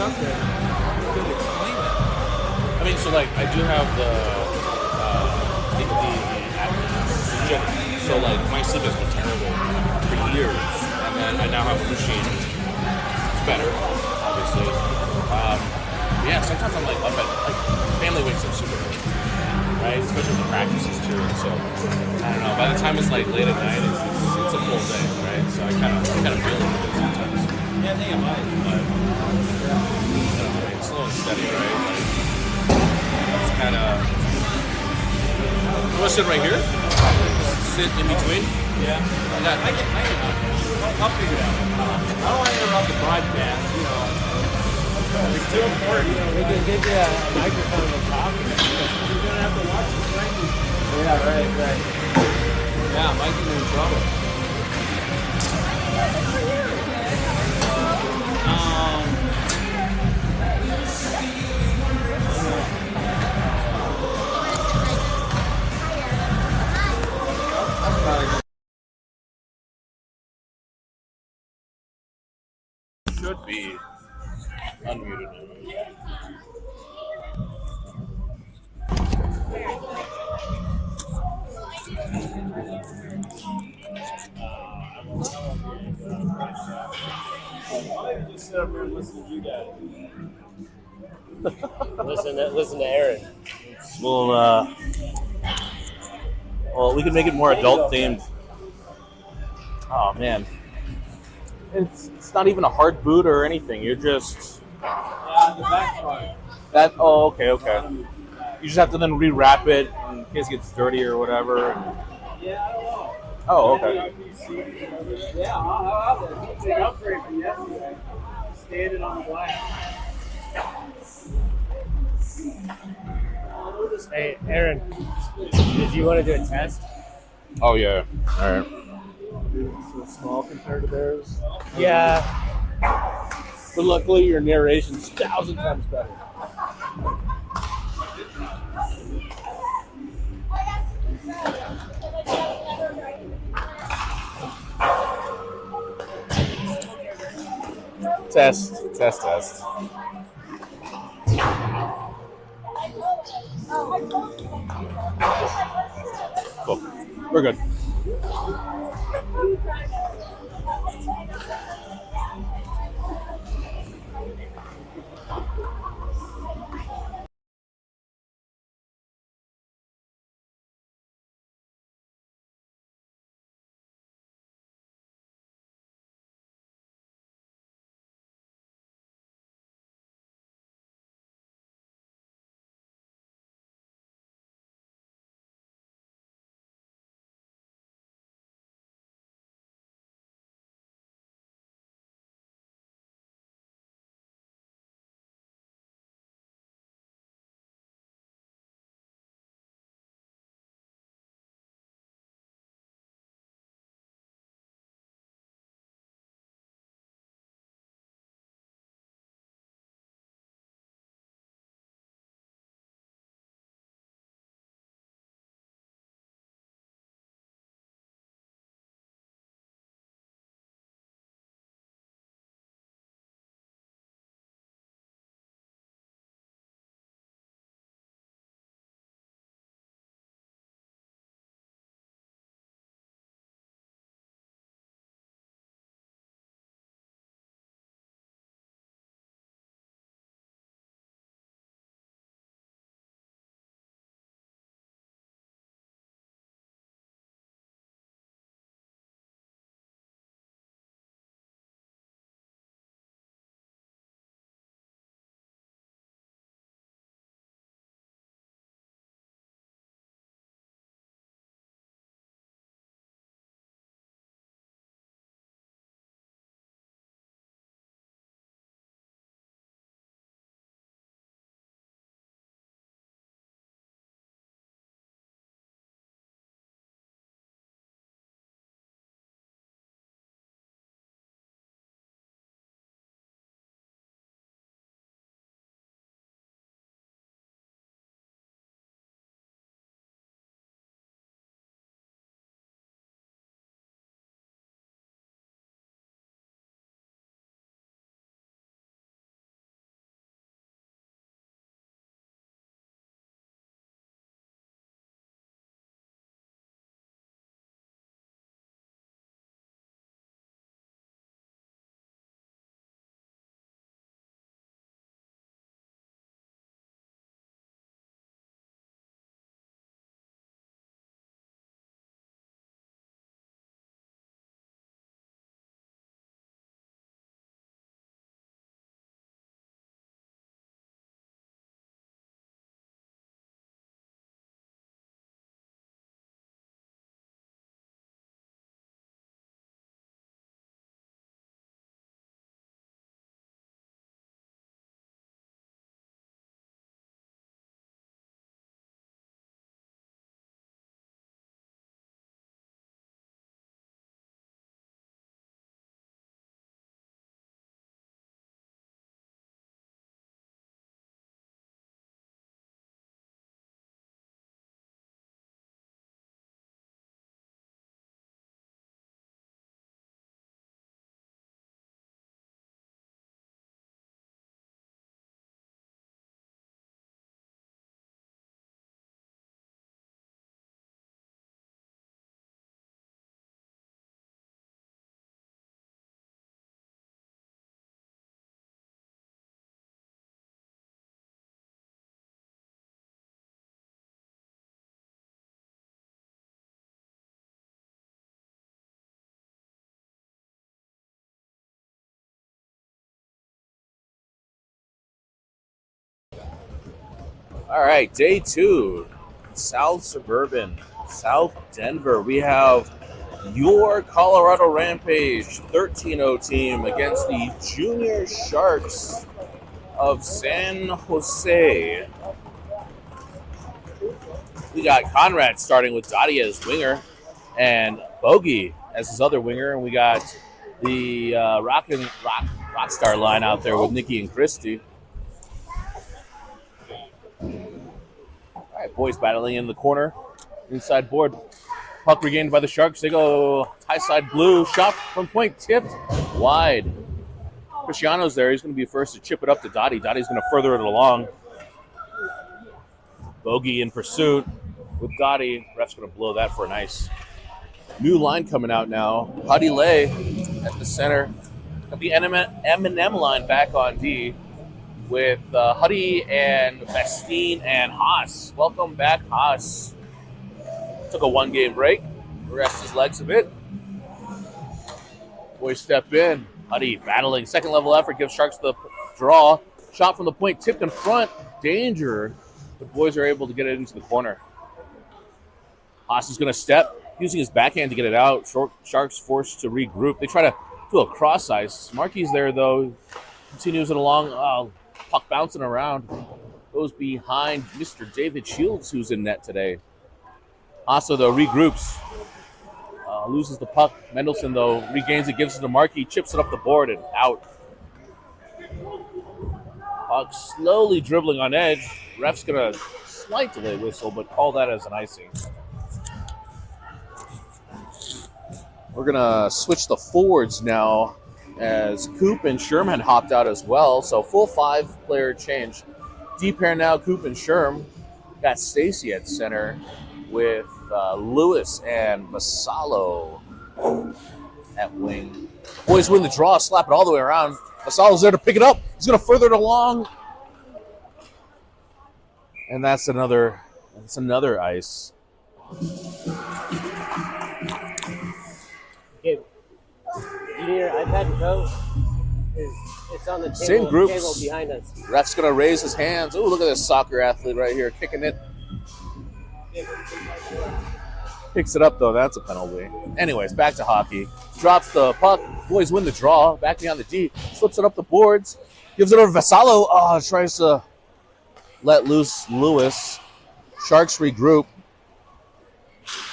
stuff that could explain that. I mean, so like I do have the gym. So like my sleep has been terrible for years, and then I now have a machine. It's better, obviously. Yeah, sometimes I'm like up at like family wakes up super early, right? Especially with the practices too. So I don't know. By the time it's like late at night, it's a full day, right? So I kind of feel it with it sometimes. Yeah, I think I might. But I don't know, it's slow and steady, right? Like it's kind of. You want to sit right here? Sit in between. yeah, I'll figure it out. I don't want to interrupt the broadcast. It's too important. We can give you a microphone to talk. You're gonna have to watch the training. Yeah, right. Yeah, Mike is in trouble. Should be unmuted now. Why don't you just sit up here and listen to you guys? Listen to Aaron. Well, we can make it more adult themed. Oh man, it's not even a hard boot or anything. You're just Yeah, the back's fine. that. Oh, okay. You just have to then rewrap it in case it gets dirty or whatever. And, Yeah, I don't know. oh, okay. Yeah, how about that? It's an upgrade from yesterday. Standing on the glass. Hey, Aaron, did you want to do a test? Oh yeah. All right. So small compared to theirs. Yeah. But luckily, your narration's 1,000 times better. Test. Cool. We're good. All right, day 2, South Suburban, South Denver. We have your Colorado Rampage 13-0 team against the Junior Sharks of San Jose. We got Conrad starting with Dottie as winger and Bogey as his other winger, and we got the Rockstar line out there with Nikki and Christy. All right, boys battling in the corner, inside board. Puck regained by the Sharks. They go high side blue. Shot from point tipped wide. Cristiano's there. He's going to be first to chip it up to Dottie. Dottie's going to further it along. Bogey in pursuit with Dottie. Ref's going to blow that for an ice. New line coming out now. Huddy Lay at the center. The M&M line back on D with Huddy and Bastine and Haas. Welcome back, Haas. Took a 1-game break. Rest his legs a bit. Boys step in. Huddy battling. Second level effort gives Sharks the draw. Shot from the point. Tipped in front. Danger. The boys are able to get it into the corner. Haas is going to step. Using his backhand to get it out. Sharks forced to regroup. They try to do a cross ice. Markey's there, though. Continues it along. Puck bouncing around. Goes behind Mr. David Shields, who's in net today. Asa, though, regroups. Loses the puck. Mendelson, though, regains it, gives it to Markey, chips it up the board and out. Puck slowly dribbling on edge. Ref's going to slight delay whistle, but call that as an icing. We're going to switch the forwards now as Coop and Sherm hopped out as well. So full 5-player change. Deep pair now, Coop and Sherm. Got Stacy at center with Lewis and Masalo at wing. Boys win the draw, slap it all the way around. Masalo's there to pick it up. He's going to further it along. And that's another ice. Okay. You need your iPad to go? It's on the table, Same groups. table behind us. Ref's going to raise his hands. Oh, look at this soccer athlete right here kicking it. Picks it up, though. That's a penalty. Anyways, back to hockey. Drops the puck. Boys win the draw. Back behind the D. Slips it up the boards. Gives it over to Vassallo. Tries to let loose Lewis. Sharks regroup.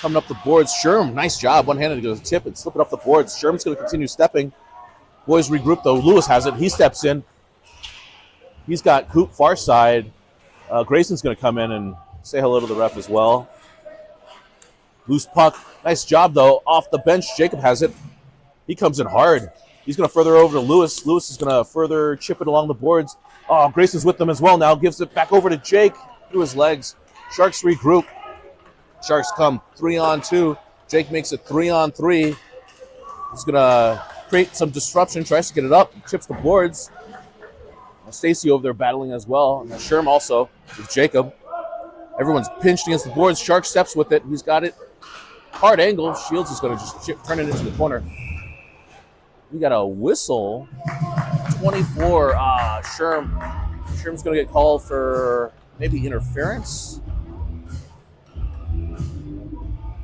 Coming up the boards. Sherm, nice job. One-handed to go tip and slip it up the boards. Sherm's going to continue stepping. Boys regroup, though. Lewis has it. He steps in. He's got Coop far side. Grayson's going to come in and say hello to the ref as well. Loose puck. Nice job, though. Off the bench, Jacob has it. He comes in hard. He's going to further over to Lewis. Lewis is going to further chip it along the boards. Grayson's with them as well now. Gives it back over to Jake through his legs. Sharks regroup. Sharks come 3-on-2. Jake makes it 3-on-3. He's going to create some disruption. Tries to get it up. Chips the boards. Stacy over there battling as well. And Sherm also with Jacob. Everyone's pinched against the boards. Shark steps with it. He's got it. Hard angle. Shields is going to just turn it into the corner. We got a whistle. 24. Sherm's going to get called for maybe interference.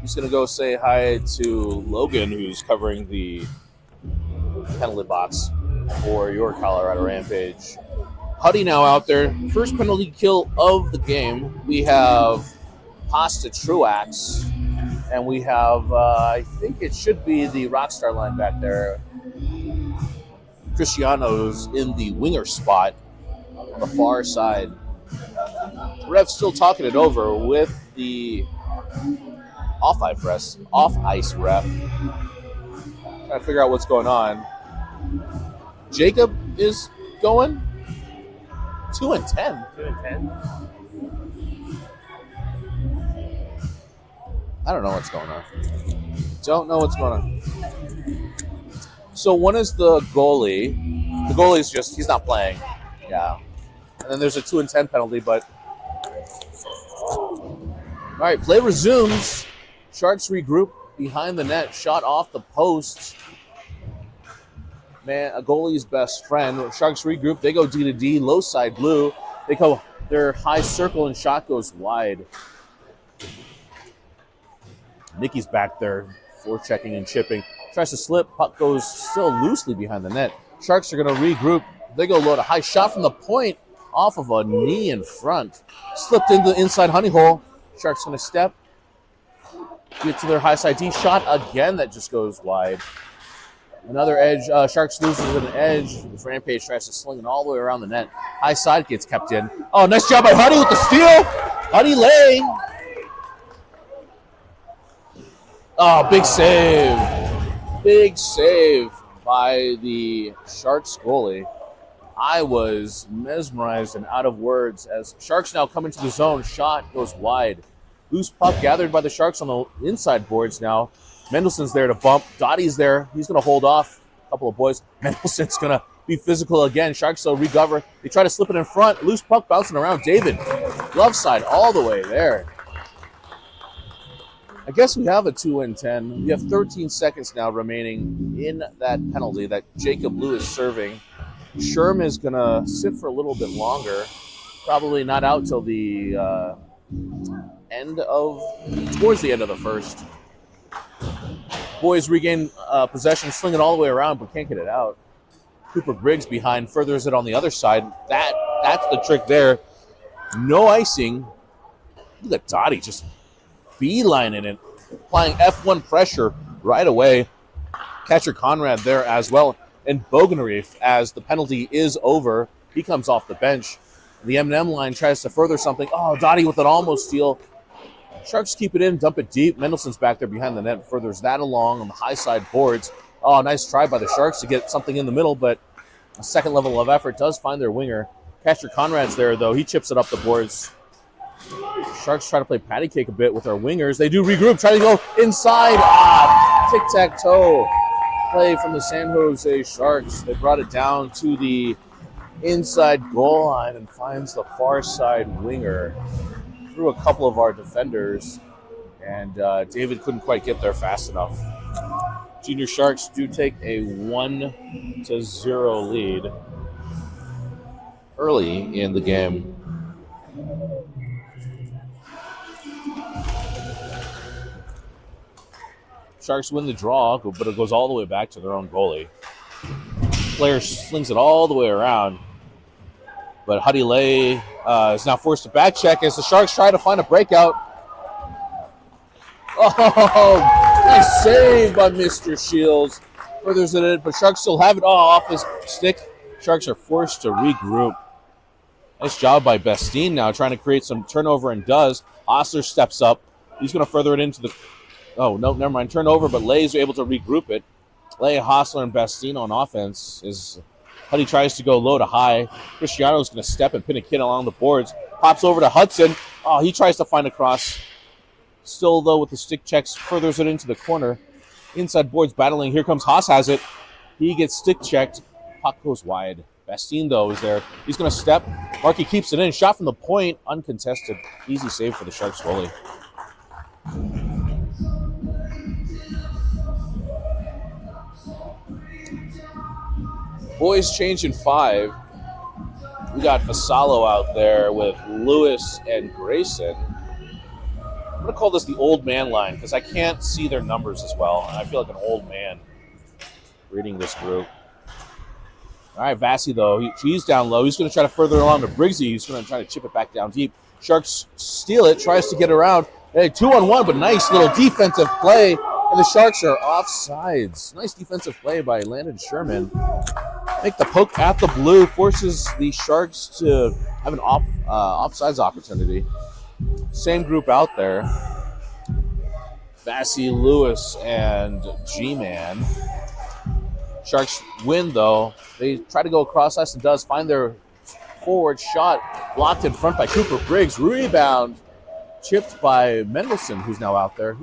He's going to go say hi to Logan, who's covering the penalty box for your Colorado Rampage. Huddy now out there. First penalty kill of the game. We have Pasta Truax. And we have, I think it should be the Rockstar line back there. Cristiano's in the winger spot on the far side. Rev's still talking it over with the off-ice ref. Trying to figure out what's going on. Jacob is going 2-10. 2-10. I don't know what's going on. Don't know what's going on. So one is the goalie. The goalie's he's not playing. Yeah. And then there's a 2-10 penalty, but all right, play resumes. Sharks regroup behind the net. Shot off the post. Man, a goalie's best friend. Sharks regroup. They go D to D. Low side blue. They go their high circle and shot goes wide. Nikki's back there, forechecking and chipping. Tries to slip, puck goes still loosely behind the net. Sharks are going to regroup. They go low, a high shot from the point off of a knee in front. Slipped into the inside honey hole. Sharks going to step. Get to their high side D shot again that just goes wide. Another edge. Sharks loses an edge. Rampage tries to sling it all the way around the net. High side gets kept in. Oh, nice job by Huddy with the steal. Huddy Lay. Oh, big save. Big save by the Sharks goalie. I was mesmerized and out of words as Sharks now come into the zone. Shot goes wide. Loose puck gathered by the Sharks on the inside boards now. Mendelson's there to bump. Dottie's there. He's going to hold off a couple of boys. Mendelson's going to be physical again. Sharks will recover. They try to slip it in front. Loose puck bouncing around. David, glove side all the way there. I guess we have a 2-10. We have 13 seconds now remaining in that penalty that Jacob Lewis is serving. Sherm is going to sit for a little bit longer. Probably not out till the towards the end of the first. Boys regain possession, sling it all the way around, but can't get it out. Cooper Briggs behind furthers it on the other side. That's the trick there. No icing. Look at Dottie just beelining it, applying F1 pressure right away. Catcher Conrad there as well. And Bogenreef, as the penalty is over, he comes off the bench. The M&M line tries to further something. Oh, Dottie with an almost steal. Sharks keep it in, dump it deep. Mendelson's back there behind the net, furthers that along on the high side boards. Oh, nice try by the Sharks to get something in the middle, but a second level of effort does find their winger. Catcher Conrad's there, though. He chips it up the boards. Sharks try to play patty cake a bit with our wingers. They do regroup, try to go inside. Tic-tac-toe play from the San Jose Sharks. They brought it down to the inside goal line and finds the far side winger through a couple of our defenders, and David couldn't quite get there fast enough. Junior Sharks do take a 1-0 lead early in the game. Sharks win the draw, but it goes all the way back to their own goalie. Player slings it all the way around, but Huddy Lay is now forced to back check as the Sharks try to find a breakout. Oh, nice save by Mr. Shields. Furthers it in, but Sharks still have it. Oh, off his stick. Sharks are forced to regroup. Nice job by Bestine now, trying to create some turnover, and does. Osler steps up. He's going to further it into the... Oh, no, never mind. Turnover, but Lay's able to regroup it. Lay, Hostler, and Bastino on offense. Is Huddy tries to go low to high. Cristiano's going to step and pin a kid along the boards. Pops over to Hudson. Oh, he tries to find a cross. Still, though, with the stick checks, furthers it into the corner. Inside boards battling. Here comes Haas has it. He gets stick checked. Puck goes wide. Bastine, though, is there. He's going to step. Markey keeps it in. Shot from the point. Uncontested. Easy save for the Sharks goalie. Boys change in 5. We got Vassallo out there with Lewis and Grayson. I'm going to call this the old man line because I can't see their numbers as well. And I feel like an old man reading this group. All right, Vassie, though, he's down low. He's going to try to further along to Briggsy. He's going to try to chip it back down deep. Sharks steal it, tries to get around. Hey, 2-on-1, but nice little defensive play. And the Sharks are offsides. Nice defensive play by Landon Sherman. Make the poke at the blue, forces the Sharks to have an offsides opportunity. Same group out there. Vassie, Lewis, and G-Man. Sharks win, though. They try to go across ice and does find their forward shot. Blocked in front by Cooper Briggs. Rebound chipped by Mendelson, who's now out there.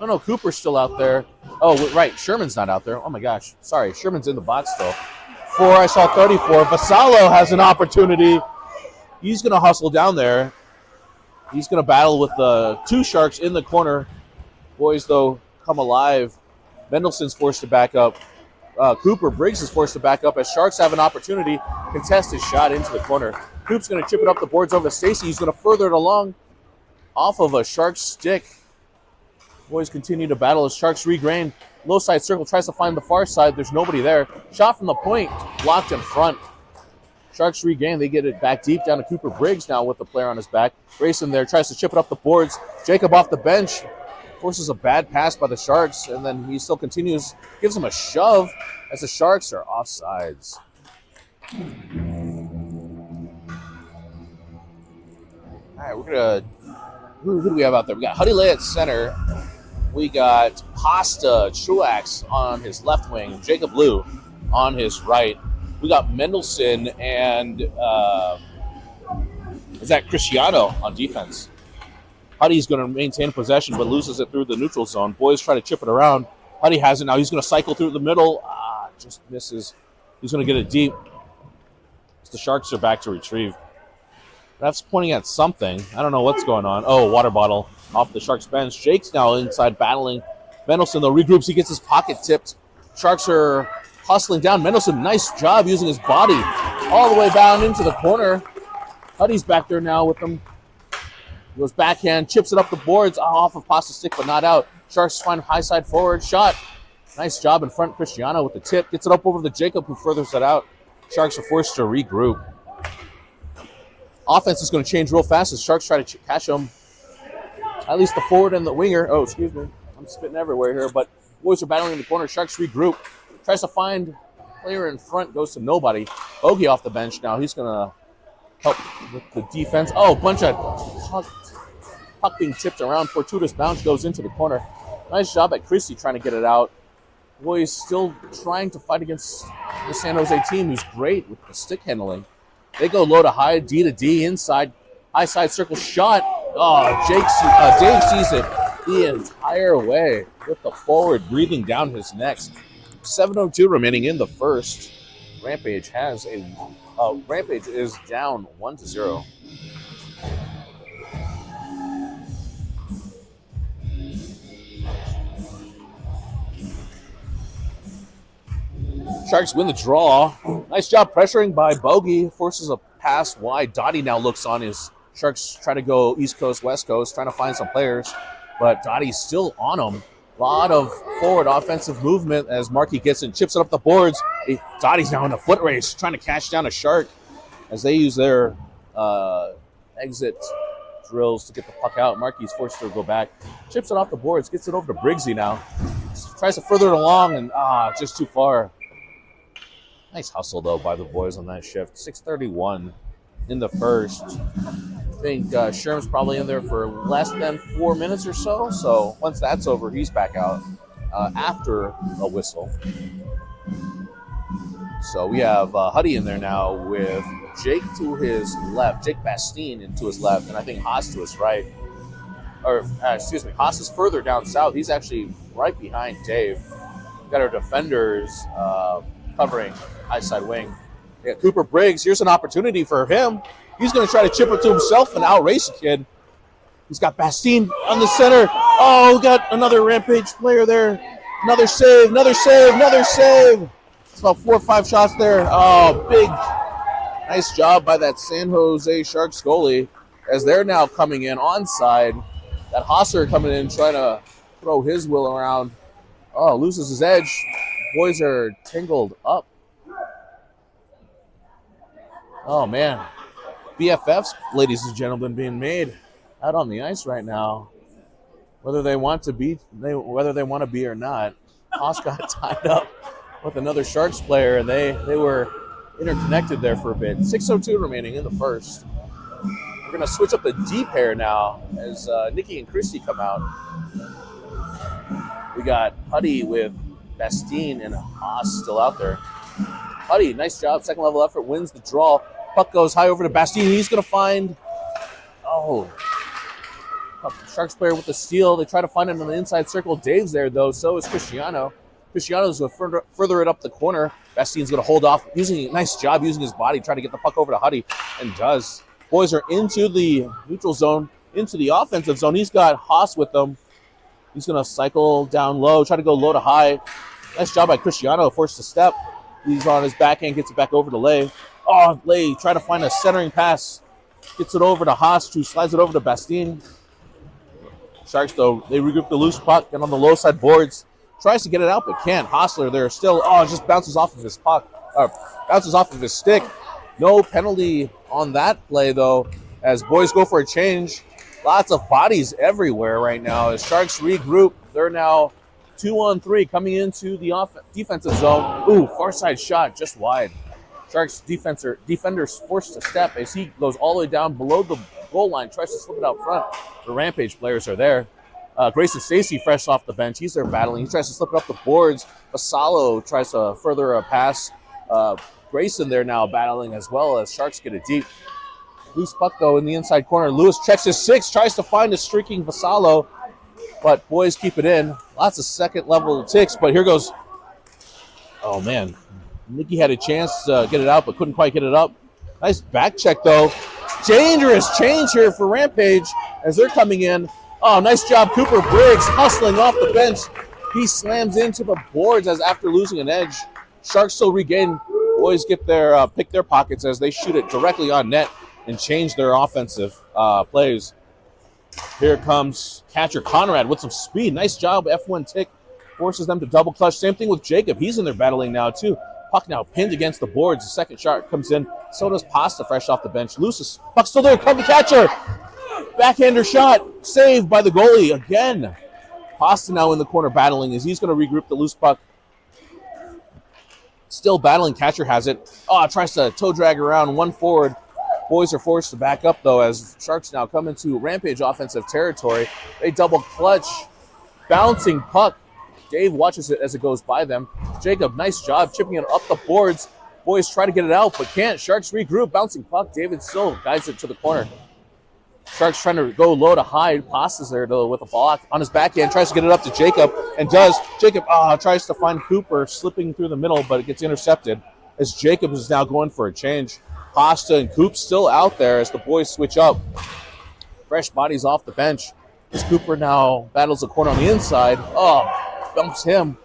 No, Cooper's still out there. Oh, right, Sherman's not out there. Oh, my gosh. Sorry, Sherman's in the box still. 4, I saw 34. Vassallo has an opportunity. He's going to hustle down there. He's going to battle with the 2 Sharks in the corner. Boys, though, come alive. Mendelson's forced to back up. Cooper Briggs is forced to back up as Sharks have an opportunity. Contested shot into the corner. Coop's going to chip it up the boards over to Stacy. He's going to further it along off of a Sharks stick. Boys continue to battle as Sharks regain. Low side circle tries to find the far side. There's nobody there. Shot from the point, blocked in front. Sharks regain. They get it back deep down to Cooper Briggs now with the player on his back. Grayson there tries to chip it up the boards. Jacob off the bench. Forces a bad pass by the Sharks, and then he still continues, gives him a shove as the Sharks are offsides. All right, we're going to... Who do we have out there? We got Huddy Lay at center. We got Pasta Truax on his left wing. Jacob Liu on his right. We got Mendelson and is that Cristiano on defense. Huddy's going to maintain possession but loses it through the neutral zone. Boys try to chip it around. Huddy has it now. He's going to cycle through the middle. Just misses. He's going to get it deep. The Sharks are back to retrieve. That's pointing at something. I don't know what's going on. Oh, water bottle off the Sharks bench. Jake's now inside battling. Mendelson, though, regroups. He gets his pocket tipped. Sharks are hustling down. Mendelson, nice job using his body all the way down into the corner. Huddy's back there now with him. Goes backhand, chips it up the boards off of Pasta's stick, but not out. Sharks find high side forward. Shot. Nice job in front. Cristiano with the tip. Gets it up over the Jacob, who furthers it out. Sharks are forced to regroup. Offense is going to change real fast as Sharks try to catch them. At least the forward and the winger. Oh, excuse me. I'm spitting everywhere here, but boys are battling in the corner. Sharks regroup. Tries to find player in front. Goes to nobody. Bogey off the bench now. He's going to help with the defense. Oh, bunch of puck being tipped around. Fortuitous bounce goes into the corner. Nice job at Christie trying to get it out. Boys still trying to fight against the San Jose team, who's great with the stick handling. They go low to high, D to D, inside, high side circle shot. Oh, Dave sees it the entire way with the forward breathing down his neck. 7:02 remaining in the first. Rampage is down 1-0. Sharks win the draw. Nice job pressuring by Bogey. Forces a pass wide. Dottie now looks on his Sharks try to go East Coast, West Coast, trying to find some players. But Dottie's still on him. A lot of forward offensive movement as Markey gets in, chips it up the boards. Dottie's now in a foot race, trying to catch down a Shark as they use their exit drills to get the puck out. Markey's forced to go back. Chips it off the boards, gets it over to Briggsy now. Tries to further it along and just too far. Nice hustle, though, by the boys on that shift. 6:31 in the first. I think Sherm's probably in there for less than 4 minutes or so. So once that's over, he's back out after a whistle. So we have Huddy in there now with Jake to his left, Jake Bastine into his left, and I think Haas to his right. Or, excuse me, Haas is further down south. He's actually right behind Dave. We've got our defenders covering high side wing. We got Cooper Briggs. Here's an opportunity for him. He's going to try to chip it to himself and outrace the kid. He's got Bastine on the center. Oh, we got another Rampage player there. Another save, another save, another save. It's about 4 or 5 shots there. Oh, big, nice job by that San Jose Sharks goalie as they're now coming in onside. That Hosser coming in trying to throw his will around. Oh, loses his edge. Boys are tangled up. Oh, man. BFFs, ladies and gentlemen, being made out on the ice right now. Whether they want to be or not. Haas got tied up with another Sharks player, and they were interconnected there for a bit. 6:02 remaining in the first. We're going to switch up the D pair now as Nikki and Christie come out. We got Huddy with Bastine and Haas still out there. Huddy, nice job. Second level effort, wins the draw. Puck goes high over to Bastine. He's going to find, Sharks player with the steal. They try to find him in the inside circle. Dave's there, though. So is Cristiano. Cristiano's going to further it up the corner. Bastine's going to hold off. Nice job using his body, trying to get the puck over to Huddy, and does. Boys are into the neutral zone, into the offensive zone. He's got Haas with them. He's going to cycle down low, try to go low to high. Nice job by Cristiano, forced to step. He's on his backhand, gets it back over to Lay. Oh, Lay try to find a centering pass. Gets it over to Haas, who slides it over to Bastien. Sharks, though, they regroup the loose puck, get on the low side boards. Tries to get it out, but can't. Hostler there still, just bounces off of his puck. Bounces off of his stick. No penalty on that play, though, as boys go for a change. Lots of bodies everywhere right now. As Sharks regroup, they're now 2-on-3 coming into the defensive zone. Ooh, far side shot, just wide. Sharks defenders forced to step as he goes all the way down below the goal line, tries to slip it out front. The Rampage players are there. Grayson Stacy fresh off the bench. He's there battling. He tries to slip it up the boards. Vassallo tries to further a pass. Grayson there now battling as well as Sharks get it deep. Loose puck, though, in the inside corner. Lewis checks his six, tries to find a streaking Vassallo, but boys keep it in. Lots of second-level ticks, but here goes. Oh, man. Nicky had a chance to get it out, but couldn't quite get it up. Nice back check, though. Dangerous change here for Rampage as they're coming in. Oh, nice job, Cooper Briggs, hustling off the bench. He slams into the boards as after losing an edge. Sharks still regain. Boys get their pick their pockets as they shoot it directly on net and change their offensive plays. Here comes catcher Conrad with some speed. Nice job, F1 tick. Forces them to double clutch. Same thing with Jacob. He's in there battling now, too. Puck now pinned against the boards. The second shot comes in. So does Pasta fresh off the bench. Lucis. Puck still there. Come to catcher. Backhander shot. Saved by the goalie again. Pasta now in the corner battling as he's going to regroup the loose puck. Still battling. Catcher has it. Tries to toe drag around one forward. Boys are forced to back up, though, as Sharks now come into Rampage offensive territory. They double clutch. Bouncing puck. Dave watches it as it goes by them. Jacob, nice job chipping it up the boards. Boys try to get it out, but can't. Sharks regroup. Bouncing puck. David still guides it to the corner. Sharks trying to go low to hide. Passes there, though, with a ball on his backhand. Tries to get it up to Jacob, and does. Jacob tries to find Cooper slipping through the middle, but it gets intercepted as Jacob is now going for a change. Pasta and Coop still out there as the boys switch up. Fresh bodies off the bench. As Cooper now battles the corner on the inside. Bumps him.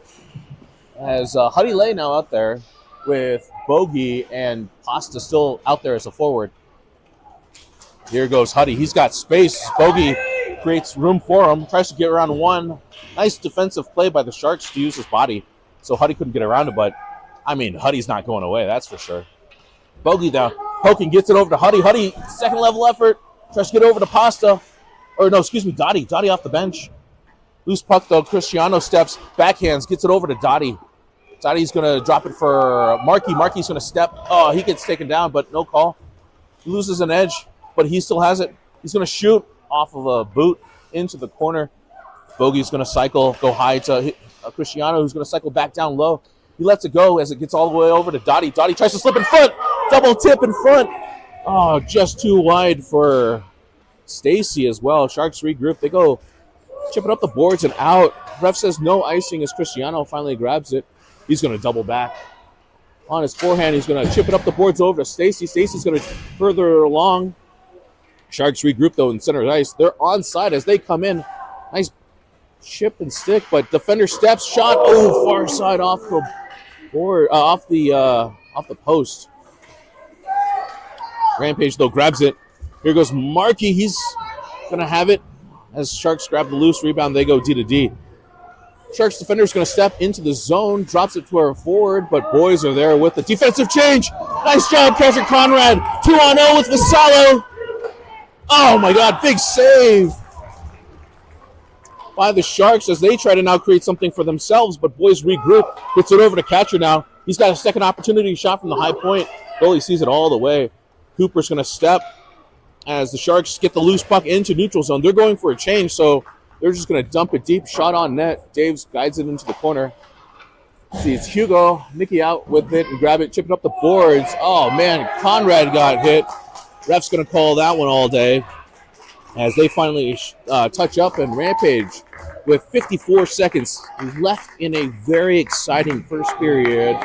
As Huddy Lay now out there with Bogey and Pasta still out there as a forward. Here goes Huddy. He's got space. Bogey creates room for him. Tries to get around one. Nice defensive play by the Sharks to use his body. So Huddy couldn't get around it, but, Huddy's not going away, that's for sure. Bogey down. Poking gets it over to Huddy. Huddy, second level effort. Tries to get over to Pasta. Dottie. Dottie off the bench. Loose puck, though. Cristiano steps, backhands, gets it over to Dottie. Dottie's going to drop it for Markey. Markey's going to step. He gets taken down, but no call. He loses an edge, but he still has it. He's going to shoot off of a boot into the corner. Bogey's going to cycle, go high to Cristiano, who's going to cycle back down low. He lets it go as it gets all the way over to Dottie. Dottie tries to slip in front. Double tip in front. Just too wide for Stacy as well. Sharks regroup. They go chip it up the boards and out. Ref says no icing as Cristiano finally grabs it. He's going to double back. On his forehand, he's going to chip it up the boards over to Stacy. Stacy's going to further along. Sharks regroup, though, in center ice. They're onside as they come in. Nice chip and stick, but defender steps, shot. Far side off the board, off the post. Rampage, though, grabs it. Here goes Markey. He's going to have it. As Sharks grab the loose rebound, they go D to D. Sharks defender's going to step into the zone, drops it to our forward, but boys are there with the defensive change. Nice job, catcher Conrad. 2-on-0 with Vassallo. Oh, my God, big save by the Sharks as they try to now create something for themselves, but boys regroup. Gets it over to catcher now. He's got a second opportunity shot from the high point. Goalie sees it all the way. Cooper's going to step as the Sharks get the loose puck into neutral zone. They're going for a change, so they're just going to dump it deep. Shot on net. Daves guides it into the corner. See, it's Hugo. Nicky out with it and grab it, chip it up the boards. Oh, man, Conrad got hit. Ref's going to call that one all day as they finally touch up and Rampage with 54 seconds left in a very exciting first period.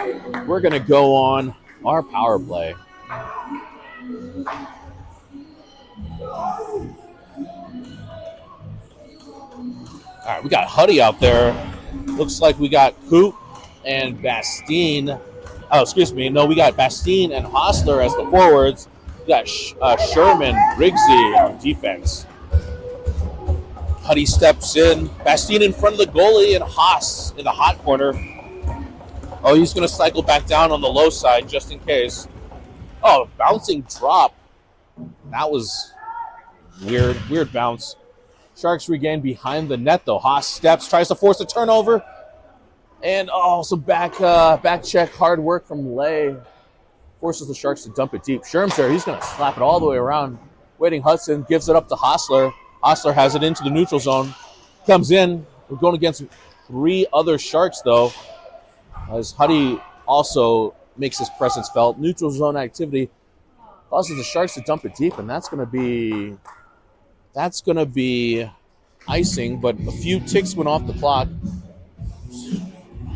We're going to go on our power play. All right, we got Huddy out there. Looks like we got Coop and Bastien Oh, excuse me. No, we got Bastine and Hostler as the forwards. We got Sherman, Rigsy on defense. Huddy steps in. Bastine in front of the goalie and Haas in the hot corner. Oh, he's going to cycle back down on the low side just in case. Oh, bouncing drop. That was weird. Weird bounce. Sharks regain behind the net, though. Haas steps, tries to force a turnover. And, some back check, hard work from Lay. Forces the Sharks to dump it deep. Sherm's there. He's going to slap it all the way around. Waiting Hudson, gives it up to Hostler. Hostler has it into the neutral zone. Comes in. We're going against 3 other Sharks, though. As Huddy also makes his presence felt. Neutral zone activity causes the Sharks to dump it deep, and that's going to be icing, but a few ticks went off the clock.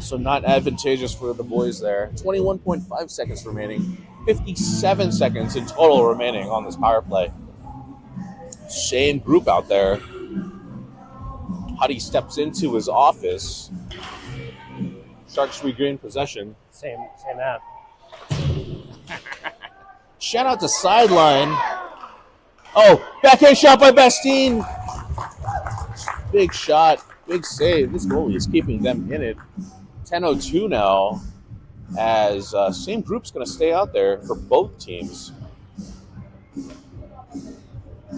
So not advantageous for the boys there. 21.5 seconds remaining. 57 seconds in total remaining on this power play. Same group out there. Huddy steps into his office. Sharks regain possession. Same app. Shout out to sideline. Oh, backhand shot by Bastine. Big shot. Big save. This goalie is keeping them in it. 10:02 now, as same group's going to stay out there for both teams.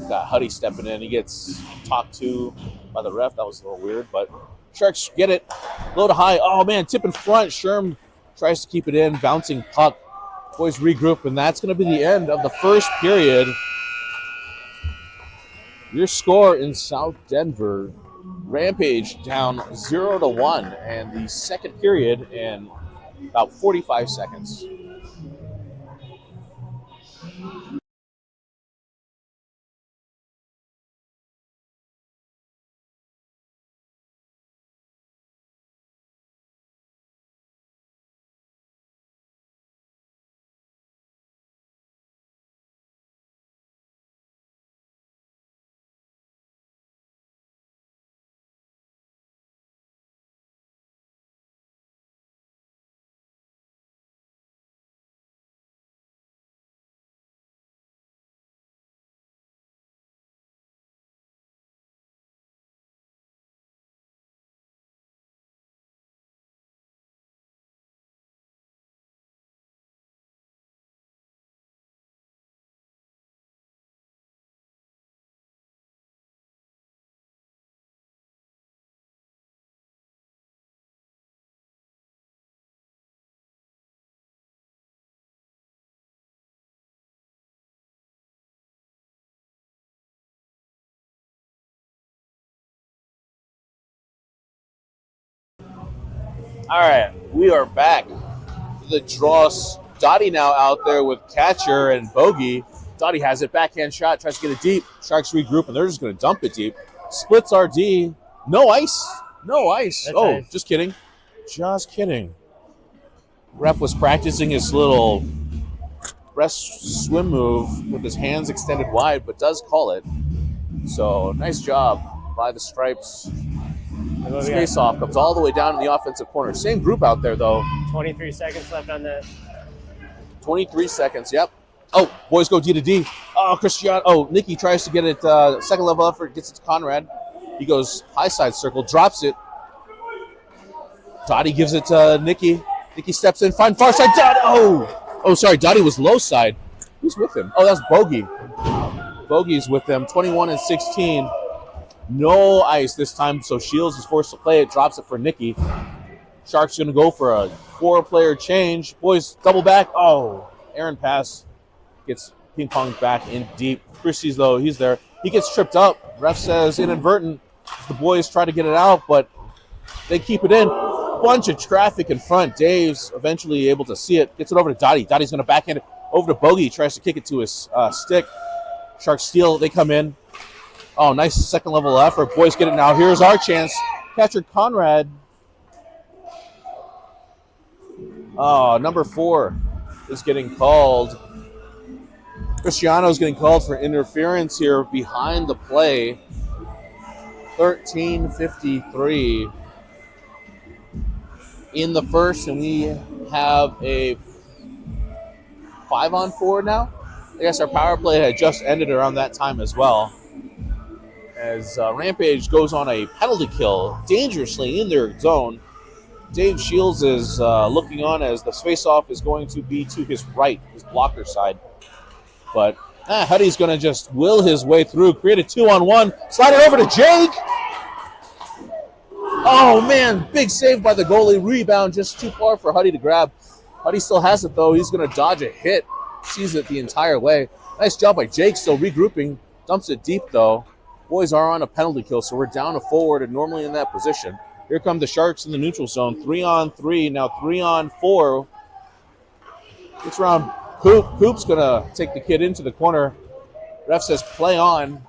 Got Huddy stepping in. He gets talked to by the ref. That was a little weird, but Sharks get it. Low to high. Oh, man, tip in front. Sherm tries to keep it in. Bouncing puck. Boys regroup, and that's going to be the end of the first period. Your score in South Denver, Rampage down 0-1, and the second period in about 45 seconds. All right, we are back. The draws. Dottie now out there with catcher and bogey. Dottie has it. Backhand shot. Tries to get it deep. Sharks regroup, and they're just going to dump it deep. Splits RD. No ice. No ice. That's nice. Just kidding. Just kidding. Ref was practicing his little breast swim move with his hands extended wide, but does call it. So, nice job by the Stripes. Face-off comes all the way down to the offensive corner. Same group out there, though. 23 seconds left on that. 23 seconds, yep. Oh, boys go D to D. Oh, Cristiano. Oh, Nicky tries to get it. Second level effort, gets it to Conrad. He goes high side circle, drops it. Dottie gives it to Nicky. Nicky steps in, find far side. Dottie. Oh, sorry. Dottie was low side. Who's with him? Oh, that's Bogey. Bogey's with them. 21 and 16. No ice this time, so Shields is forced to play it. Drops it for Nicky. Sharks going to go for a 4-player change. Boys, double back. Oh, Aaron pass. Gets ping-ponged back in deep. Christie's, though, he's there. He gets tripped up. Ref says inadvertent. The boys try to get it out, but they keep it in. Bunch of traffic in front. Dave's eventually able to see it. Gets it over to Dottie. Dottie's going to backhand it over to Bogey. Tries to kick it to his stick. Sharks steal. They come in. Oh, nice second level effort. Boys get it now. Here's our chance. Catcher Conrad. Oh, number 4 is getting called. Cristiano's getting called for interference here behind the play. 13:53 in the first, and we have a 5-on-4 now. I guess our power play had just ended around that time as well. As Rampage goes on a penalty kill, dangerously in their zone. Dave Shields is looking on as the face-off is going to be to his right, his blocker side. But Huddy's going to just will his way through, create a 2-on-1, slide it over to Jake. Oh, man, big save by the goalie. Rebound just too far for Huddy to grab. Huddy still has it, though. He's going to dodge a hit. Sees it the entire way. Nice job by Jake, still regrouping. Dumps it deep, though. Boys are on a penalty kill, so we're down a forward and normally in that position. Here come the Sharks in the neutral zone. 3-on-3, now 3-on-4. It's around Hoop. Hoop's going to take the kid into the corner. Ref says play on.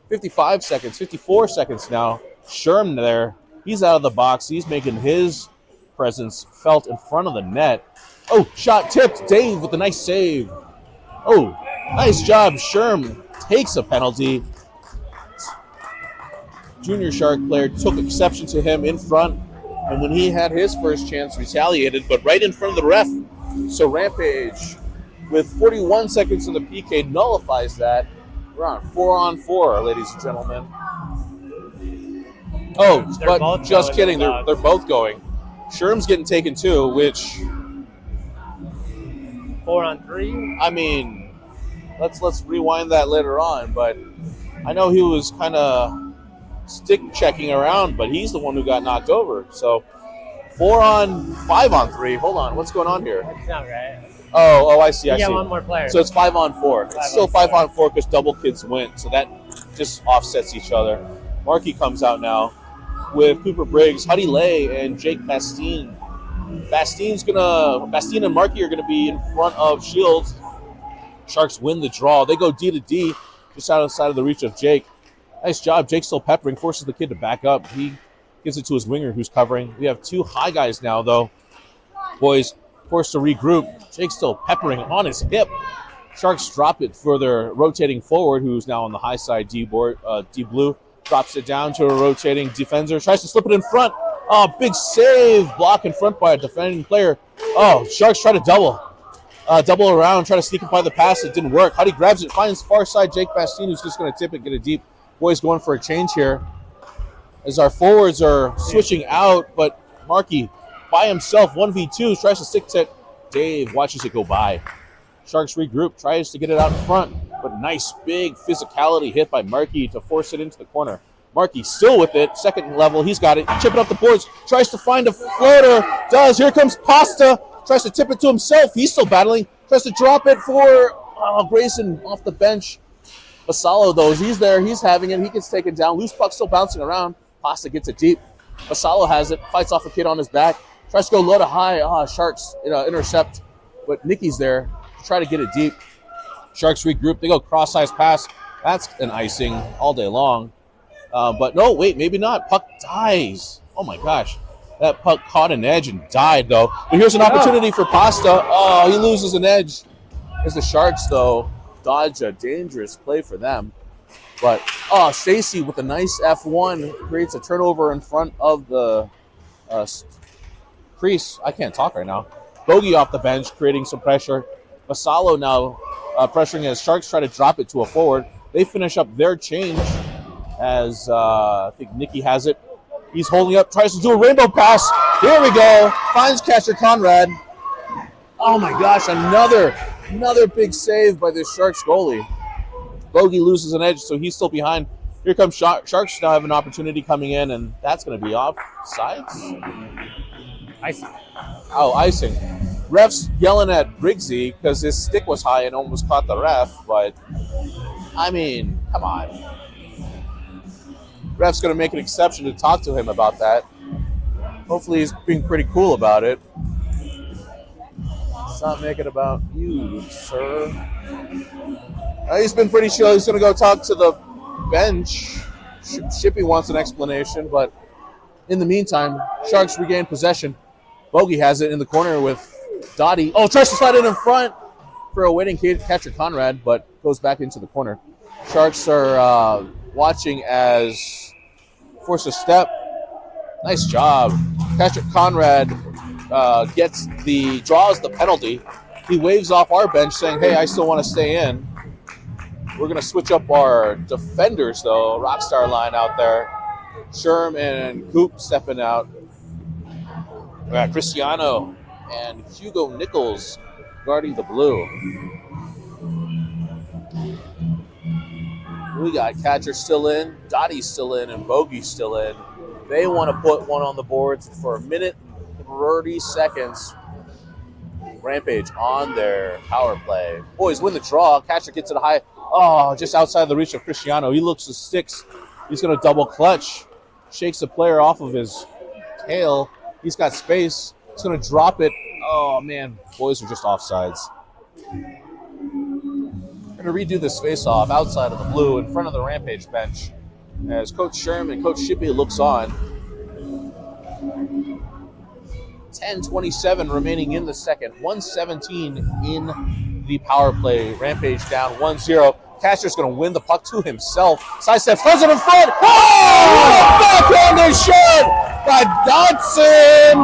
55 seconds, 54 seconds now. Sherm there. He's out of the box. He's making his presence felt in front of the net. Oh, shot tipped. Dave with a nice save. Oh, nice job. Sherm takes a penalty. Junior Shark player took exception to him in front, and when he had his first chance, retaliated, but right in front of the ref. So Rampage, with 41 seconds in the PK, nullifies that. We're on 4-on-4, ladies and gentlemen. Oh, but just kidding. They're both going. Sherm's getting taken too, which 4-on-3. I mean, let's rewind that later on. But I know he was kind of stick checking around, but he's the one who got knocked over. So 5-on-3. Hold on, what's going on here? That's not right. Oh, I see. I see. One more player. So it's 5-on-4. It's still 5-on-4 because double kids win. So that just offsets each other. Markey comes out now with Cooper Briggs, Huddy Lay, and Jake Bastine. Bastine and Markey are gonna be in front of Shields. Sharks win the draw. They go D to D, just outside of the reach of Jake. Nice job. Jake's still peppering, forces the kid to back up. He gives it to his winger who's covering. We have two high guys now, though. Boys forced to regroup. Jake's still peppering on his hip. Sharks drop it for their rotating forward, who's now on the high side, D-Blue. Drops it down to a rotating defender. Tries to slip it in front. Oh, big save. Block in front by a defending player. Oh, Sharks try to double around, try to sneak it by the pass. It didn't work. Huddy grabs it, finds far side Jake Bastine, who's just going to tip it, get it deep. Boys going for a change here as our forwards are switching out, but Markey by himself, 1v2, tries to stick to Dave, watches it go by. Sharks regroup, tries to get it out in front, but nice big physicality hit by Markey to force it into the corner. Markey still with it, second level, he's got it, chipping up the boards, tries to find a floater, does, here comes Pasta, tries to tip it to himself, he's still battling, tries to drop it for Grayson off the bench. Basalo, though, he's there, he's having it, he gets taken down, loose puck still bouncing around, Pasta gets it deep, Basalo has it, fights off a kid on his back, tries to go low to high, Sharks intercept, but Nicky's there to try to get it deep. Sharks regroup, they go cross-ice pass, that's an icing all day long, but no, wait, maybe not, puck dies, oh my gosh, that puck caught an edge and died, though, but here's an opportunity for Pasta, he loses an edge, as the Sharks, though, dodge a dangerous play for them. But, Stacy with a nice F1 creates a turnover in front of the crease. I can't talk right now. Bogey off the bench, creating some pressure. Basalo now pressuring as Sharks try to drop it to a forward. They finish up their change as I think Nicky has it. He's holding up, tries to do a rainbow pass. Here we go. Finds catcher Conrad. Oh my gosh, another big save by this Sharks goalie. Bogey loses an edge, so he's still behind. Here comes Sharks now have an opportunity coming in, and that's going to be offsides. Icing. Oh, icing. Ref's yelling at Briggsy because his stick was high and almost caught the ref, but, I mean, come on. Ref's going to make an exception to talk to him about that. Hopefully he's being pretty cool about it. Let's not make it about you, sir. He's been pretty chill. He's going to go talk to the bench. Shippy wants an explanation, but in the meantime, Sharks regain possession. Bogey has it in the corner with Dottie. Oh, tries to slide it in front for a waiting catcher Conrad, but goes back into the corner. Sharks are watching as force a step. Nice job. Catcher Conrad draws the penalty. He waves off our bench saying, hey, I still want to stay in. We're going to switch up our defenders, though. Rockstar line out there. Sherm and Coop stepping out. We got Cristiano and Hugo Nichols guarding the blue. We got Catcher still in, Dottie's still in, and Bogey's still in. They want to put one on the boards for 1 minute, 30 seconds. Rampage on their power play. Boys win the draw. Catcher gets it high. Oh, just outside the reach of Cristiano. He looks to sticks. He's going to double clutch. Shakes the player off of his tail. He's got space. He's going to drop it. Oh, man. Boys are just offsides. Going to redo this face-off outside of the blue in front of the Rampage bench as Coach Sherman and Coach Shippey looks on. 10:27 remaining in the second. 1:17 in the power play. Rampage down 1-0. Catcher's going to win the puck to himself. Sidesteps, throws it in front. Oh! Backhanded shot by Dodson.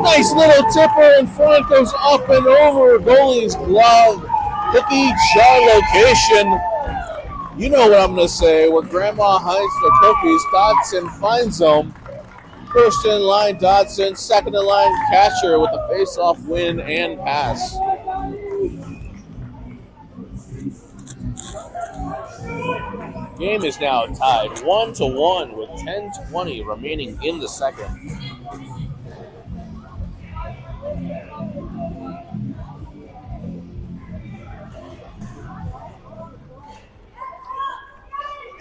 Nice little tipper in front. Goes up and over goalie's glove. Hit the jaw location. You know what I'm going to say. Where Grandma hides the cookies, Dodson finds them. First in line, Dodson. Second in line, Catcher with a face-off win and pass. Game is now tied 1-1 with 10:20 remaining in the second.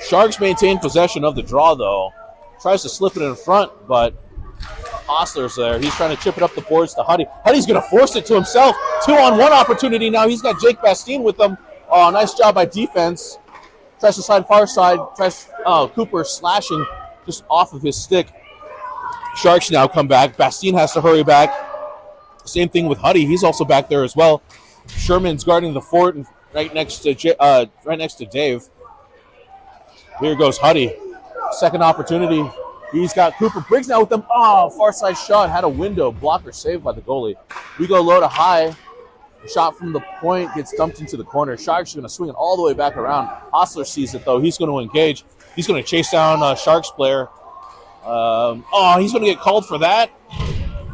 Sharks maintain possession of the draw, though. Tries to slip it in front, but Hostler's there. He's trying to chip it up the boards to Huddy. Huddy's going to force it to himself. 2-on-1 opportunity now. He's got Jake Bastine with him. Oh, nice job by defense. Tries to slide far side. Cooper slashing just off of his stick. Sharks now come back. Bastine has to hurry back. Same thing with Huddy. He's also back there as well. Sherman's guarding the fort and right next to Dave. Here goes Huddy. Second opportunity. He's got Cooper Briggs now with them. Oh, far side shot. Had a window. Blocker saved by the goalie. We go low to high. Shot from the point gets dumped into the corner. Sharks are going to swing it all the way back around. Hostler sees it, though. He's going to engage. He's going to chase down Sharks player. He's going to get called for that.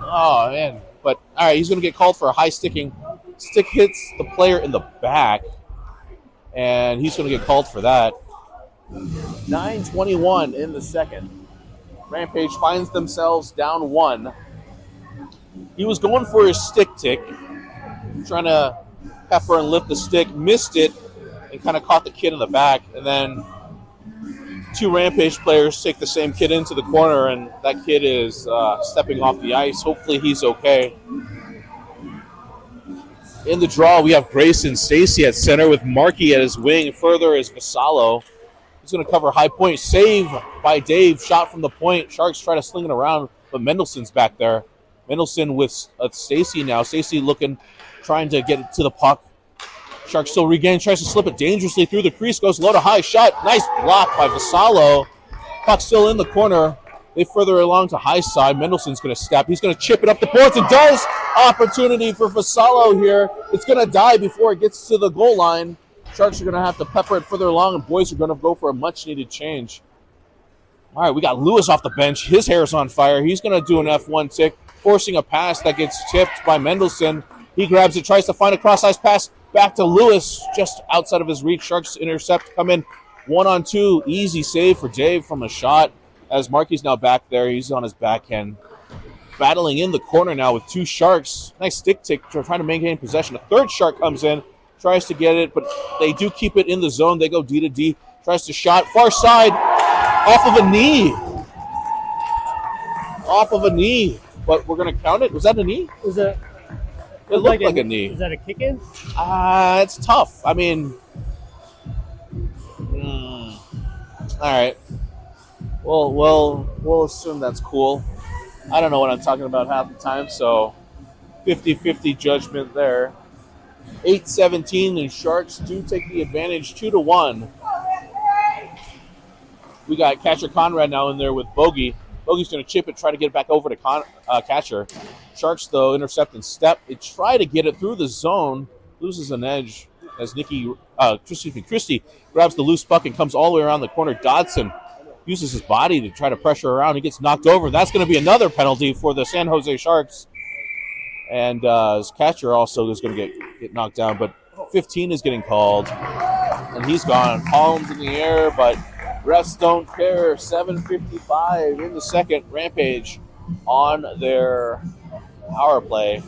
Oh, man. But, all right, he's going to get called for a high sticking. Stick hits the player in the back. And he's going to get called for that. 9:21 in the second. Rampage finds themselves down 1. He was going for his stick tick, trying to pepper and lift the stick, missed it, and kind of caught the kid in the back. And then 2 Rampage players take the same kid into the corner, and that kid is stepping off the ice. Hopefully he's okay. In the draw, we have Grayson Stacy at center with Markey at his wing. Further is Vassallo. He's going to cover high point. Save by Dave. Shot from the point. Sharks try to sling it around, but Mendelson's back there. Mendelson with Stacy now. Stacy trying to get it to the puck. Sharks still regain. Tries to slip it dangerously through the crease. Goes low to high. Shot. Nice block by Vassallo. Puck still in the corner. They further along to high side. Mendelson's going to step. He's going to chip it up the boards. It does. Opportunity for Vassallo here. It's going to die before it gets to the goal line. Sharks are going to have to pepper it further along, and boys are going to go for a much-needed change. All right, we got Lewis off the bench. His hair's on fire. He's going to do an F1 tick, forcing a pass that gets tipped by Mendelson. He grabs it, tries to find a cross-ice pass back to Lewis, just outside of his reach. Sharks intercept, come in 1-on-2. Easy save for Dave from a shot. As Markey's now back there, he's on his backhand. Battling in the corner now with 2 Sharks. Nice stick tick, trying to maintain possession. A third Shark comes in. Tries to get it, but they do keep it in the zone. They go D to D. Tries to shot. Far side. Off of a knee. Off of a knee. But we're going to count it. Was that a knee? It looked like a knee. Is that a kick-in? It's tough. I mean, all right. We'll assume that's cool. I don't know what I'm talking about half the time, so 50-50 judgment there. 8:17, and Sharks do take the advantage 2-1. We got Catcher Conrad now in there with Bogey. Bogey's going to chip it, try to get it back over to catcher. Sharks, though, intercept and step. They try to get it through the zone, loses an edge as Christie grabs the loose puck and comes all the way around the corner. Dodson uses his body to try to pressure around. He gets knocked over. That's going to be another penalty for the San Jose Sharks. And his catcher also is going to get knocked down, but 15 is getting called. And he's gone. Palms in the air, but refs don't care. 7:55 in the second. Rampage on their power play.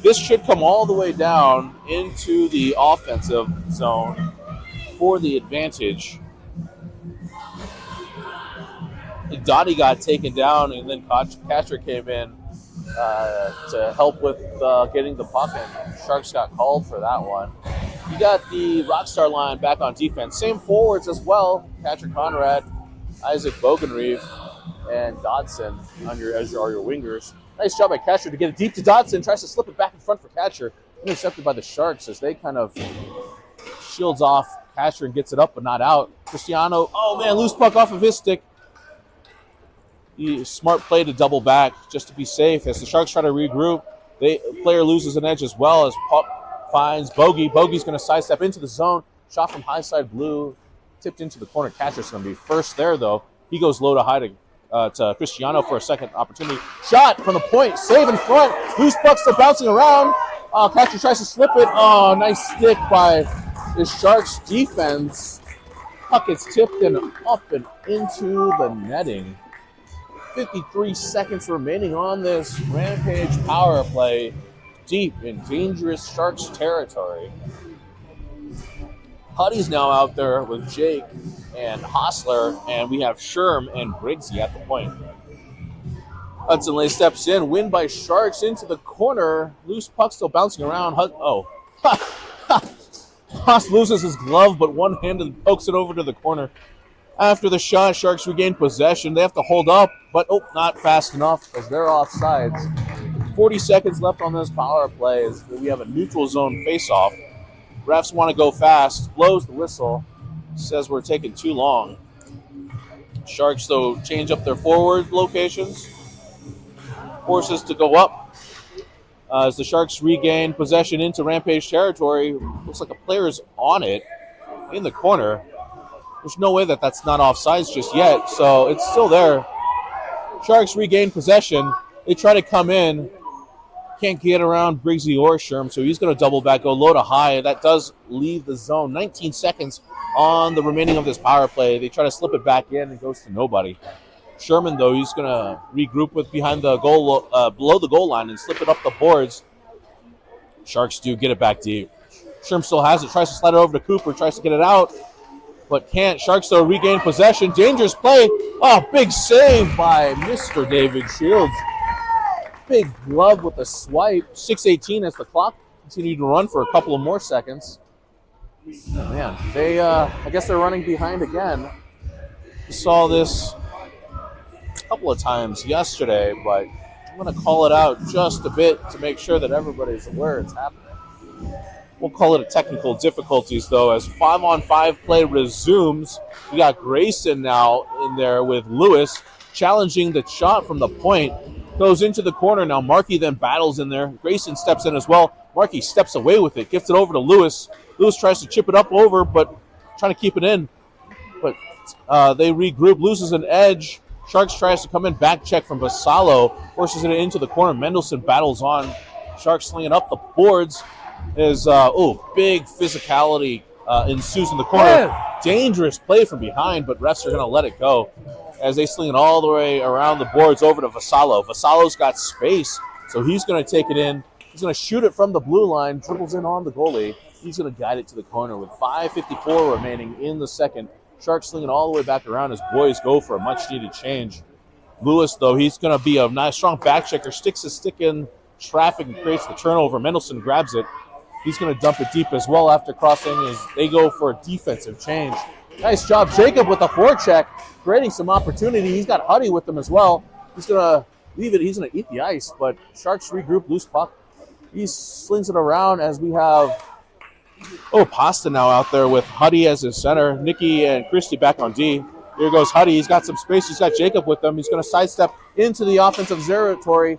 This should come all the way down into the offensive zone for the advantage. Dottie got taken down, and then catcher came in to help with getting the puck, and Sharks got called for that one. You got the Rockstar line back on defense. Same forwards as well. Patrick Conrad, Isaac Bogenreef, and Dodson as your wingers. Nice job by catcher to get it deep to Dodson. Tries to slip it back in front for catcher. Intercepted by the Sharks as they kind of shields off catcher and gets it up but not out. Cristiano, oh man, loose puck off of his stick. Smart play to double back just to be safe as the Sharks try to regroup. Player loses an edge as well as puck finds Bogey. Bogey's going to sidestep into the zone. Shot from high side blue. Tipped into the corner. Catcher's going to be first there, though. He goes low to high to Cristiano for a second opportunity. Shot from the point. Save in front. Loose puck still bouncing around. Catcher tries to slip it. Oh, nice stick by the Sharks defense. Puck gets tipped and up and into the netting. 53 seconds remaining on this Rampage power play, deep in dangerous Sharks territory. Huddy's now out there with Jake and Hostler, and we have Sherm and Briggsy at the point. Hudson Lay steps in, win by Sharks into the corner. Loose puck still bouncing around. Haas loses his glove, but one-handed pokes it over to the corner. After the shot, Sharks regain possession. They have to hold up, but not fast enough as they're offsides. 40 seconds left on this power play as we have a neutral zone face-off. Refs want to go fast, blows the whistle, says we're taking too long. Sharks, though, change up their forward locations. Forces to go up as the Sharks regain possession into Rampage territory. Looks like a player's on it in the corner. There's no way that's not offsides just yet, so it's still there. Sharks regain possession. They try to come in. Can't get around Briggsy or Sherm, so he's going to double back, go low to high. That does leave the zone. 19 seconds on the remaining of this power play. They try to slip it back in and goes to nobody. Sherman, though, he's going to regroup with behind the goal, below the goal line and slip it up the boards. Sharks do get it back deep. Sherm still has it, tries to slide it over to Cooper, tries to get it out, but can't. Sharks, though, regain possession. Dangerous play. Oh, big save by Mr. David Shields. Big glove with a swipe. 6:18 as the clock continued to run for a couple of more seconds. Oh, man, I guess they're running behind again. We saw this a couple of times yesterday, but I'm going to call it out just a bit to make sure that everybody's aware it's happening. We'll call it a technical difficulties, though, as 5-on-5 play resumes. We got Grayson now in there with Lewis challenging the shot from the point. Goes into the corner now. Markey then battles in there. Grayson steps in as well. Markey steps away with it, gets it over to Lewis. Lewis tries to chip it up over, but trying to keep it in. But they regroup, loses an edge. Sharks tries to come in, back check from Vassallo, forces it into the corner. Mendelson battles on. Sharks slinging up the boards. Big physicality ensues in the corner. Dangerous play from behind, but refs are going to let it go as they sling it all the way around the boards over to Vassallo. Vassallo's got space, so he's going to take it in. He's going to shoot it from the blue line, dribbles in on the goalie. He's going to guide it to the corner with 5:54 remaining in the second. Sharks slinging all the way back around as boys go for a much-needed change. Lewis, though, he's going to be a nice, strong back checker, sticks his stick in traffic and creates the turnover. Mendelson grabs it. He's going to dump it deep as well after crossing as they go for a defensive change. Nice job, Jacob, with the forecheck, creating some opportunity. He's got Huddy with him as well. He's going to leave it. He's going to eat the ice, but Sharks regroup, loose puck. He slings it around as we have Pasta now out there with Huddy as his center. Nicky and Christie back on D. Here goes Huddy. He's got some space. He's got Jacob with him. He's going to sidestep into the offensive territory.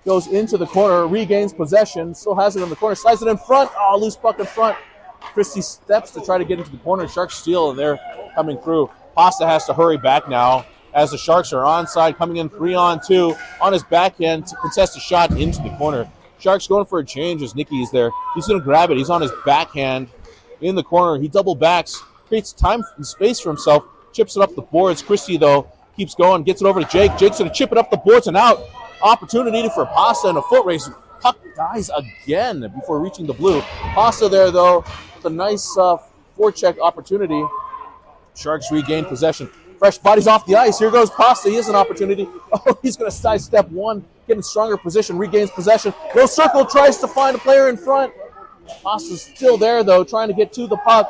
Goes into the corner, regains possession. Still has it in the corner. Slides it in front. Oh, loose puck in front. Christie steps to try to get into the corner. Sharks steal, and they're coming through. Pasta has to hurry back now as the Sharks are onside, coming in 3-on-2 on his backhand to contest a shot into the corner. Sharks going for a change as Nicky is there. He's going to grab it. He's on his backhand in the corner. He double backs, creates time and space for himself, chips it up the boards. Christie, though, keeps going, gets it over to Jake. Jake's going to chip it up the boards and out. Opportunity for Pasta in a foot race. Puck dies again before reaching the blue. Pasta there, though, with a nice forecheck opportunity. Sharks regain possession. Fresh bodies off the ice. Here goes Pasta. He has an opportunity. Oh, he's going to sidestep one, get in stronger position, regains possession. No circle, tries to find a player in front. Pasta's still there, though, trying to get to the puck.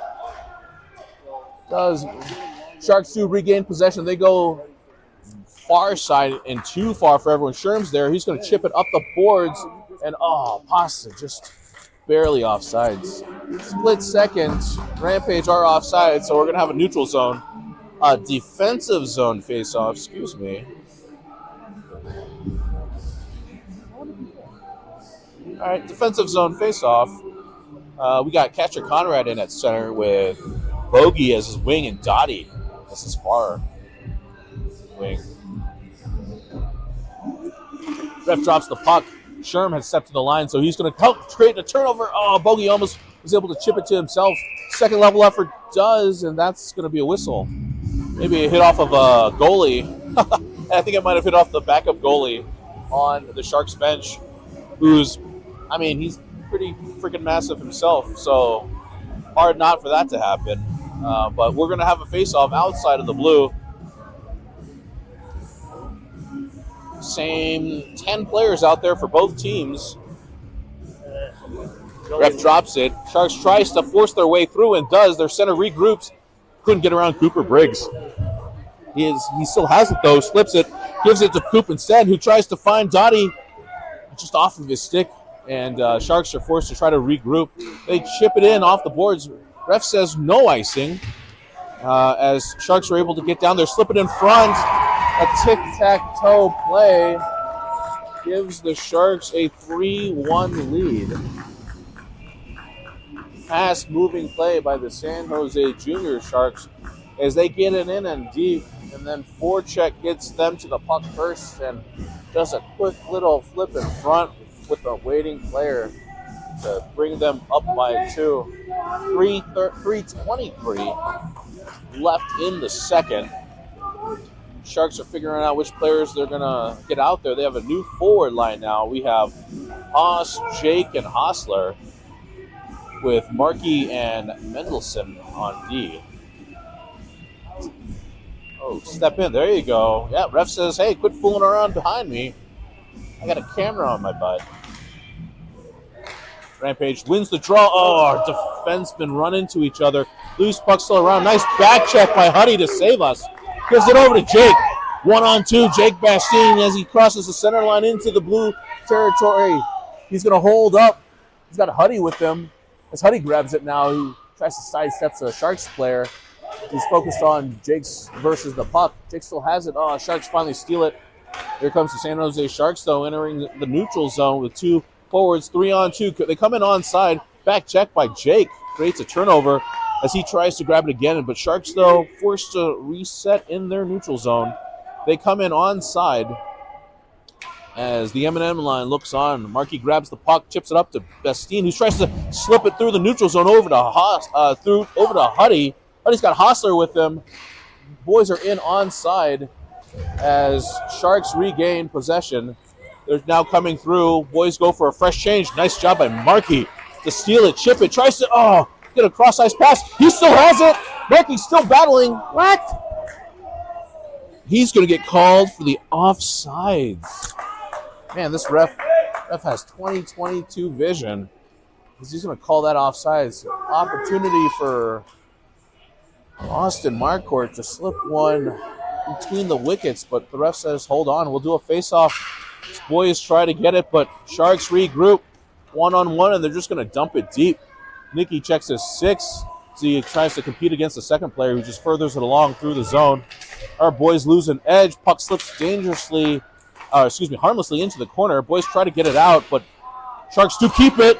Does Sharks do regain possession? They go far side and too far for everyone. Sherm's there. He's going to chip it up the boards. And, Pasta just barely offsides. Split seconds. Rampage are offside, so we're going to have a neutral zone. A defensive zone face-off. Excuse me. All right, defensive zone face-off. We got Catcher Conrad in at center with Bogey as his wing and Dottie as his far wing. Ref drops the puck. Sherm has stepped to the line, so he's going to help create a turnover. Oh, Bogey almost was able to chip it to himself. Second level effort does, and that's going to be a whistle. Maybe a hit off of a goalie. I think it might have hit off the backup goalie on the Sharks bench, he's pretty freaking massive himself, so hard not for that to happen. But we're going to have a face-off outside of the blue. Same 10 players out there for both teams. Ref drops it. Sharks tries to force their way through and does. Their center regroups. Couldn't get around Cooper Briggs. He still has it, though. Slips it. Gives it to Coop instead, who tries to find Dottie just off of his stick. And Sharks are forced to try to regroup. They chip it in off the boards. Ref says no icing. As Sharks are able to get down there, slip it in front. A tic-tac-toe play gives the Sharks a 3-1 lead. Fast-moving play by the San Jose Junior Sharks as they get it in and deep, and then forecheck gets them to the puck first and does a quick little flip in front with a waiting player to bring them up by 2. 3:23 left in the second. Sharks are figuring out which players they're going to get out there. They have a new forward line now. We have Haas, Jake, and Hostler with Markey and Mendelson on D. Oh, step in. There you go. Yeah, ref says, hey, quit fooling around behind me. I got a camera on my butt. Rampage wins the draw. Oh, our defensemen run into each other. Loose puck still around. Nice back check by Huddy to save us. Gives it over to Jake. 1-on-2, Jake Bastine as he crosses the center line into the blue territory. He's going to hold up. He's got Huddy with him. As Huddy grabs it now, he tries to sidestep a Sharks player. He's focused on Jake's versus the puck. Jake still has it. Oh, Sharks finally steal it. Here comes the San Jose Sharks, though, entering the neutral zone with 2 forwards, 3-on-2. They come in onside. Back check by Jake. Creates a turnover as he tries to grab it again. But Sharks, though, forced to reset in their neutral zone. They come in onside as the M&M line looks on. Markey grabs the puck, chips it up to Bastine, who tries to slip it through the neutral zone over to Huddy. Huddy's got Hostler with him. Boys are in onside as Sharks regain possession. They're now coming through. Boys go for a fresh change. Nice job by Markey to steal it, chip it, tries to get a cross-ice pass. He still has it. Markey's still battling. What? He's going to get called for the offsides. Man, this ref has 20/22 vision. He's going to call that offsides. Opportunity for Austin Marcourt to slip one between the wickets, but the ref says, hold on, we'll do a face-off. These boys try to get it, but Sharks regroup 1-on-1, and they're just going to dump it deep. Nicky checks his 6, So he tries to compete against the second player who just furthers it along through the zone. Our boys lose an edge. Puck slips harmlessly into the corner. Boys try to get it out, but Sharks do keep it.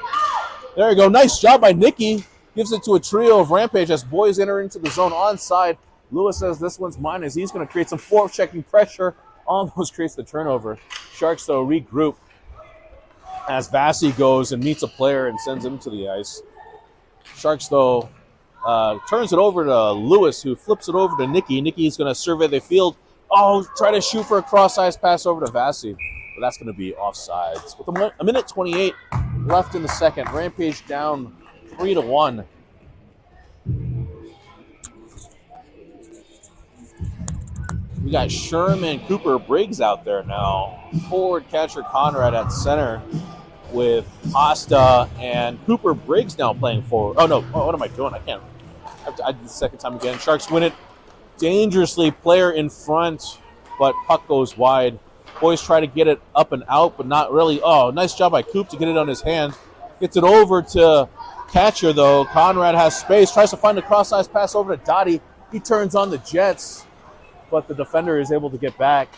There you go. Nice job by Nicky. Gives it to a trio of Rampage as boys enter into the zone onside. Lewis says this one's mine as he's going to create some forechecking pressure. Almost creates the turnover. Sharks, though, regroup as Vassy goes and meets a player and sends him to the ice. Sharks, though, turns it over to Lewis, who flips it over to Nicky. Nicky's going to survey the field. Oh, try to shoot for a cross-ice pass over to Vassy. But that's going to be offsides. With a minute 28 left in the second, Rampage down 3-1. We got Sherman, Cooper, Briggs out there now. Forward catcher Conrad at center with Pasta and Cooper Briggs now playing forward. Oh, no. Oh, what am I doing? I can't. I did the second time again. Sharks win it dangerously. Player in front, but puck goes wide. Boys try to get it up and out, but not really. Oh, nice job by Coop to get it on his hand. Gets it over to catcher, though. Conrad has space. Tries to find a cross-ice pass over to Dottie. He turns on the Jets, but the defender is able to get back.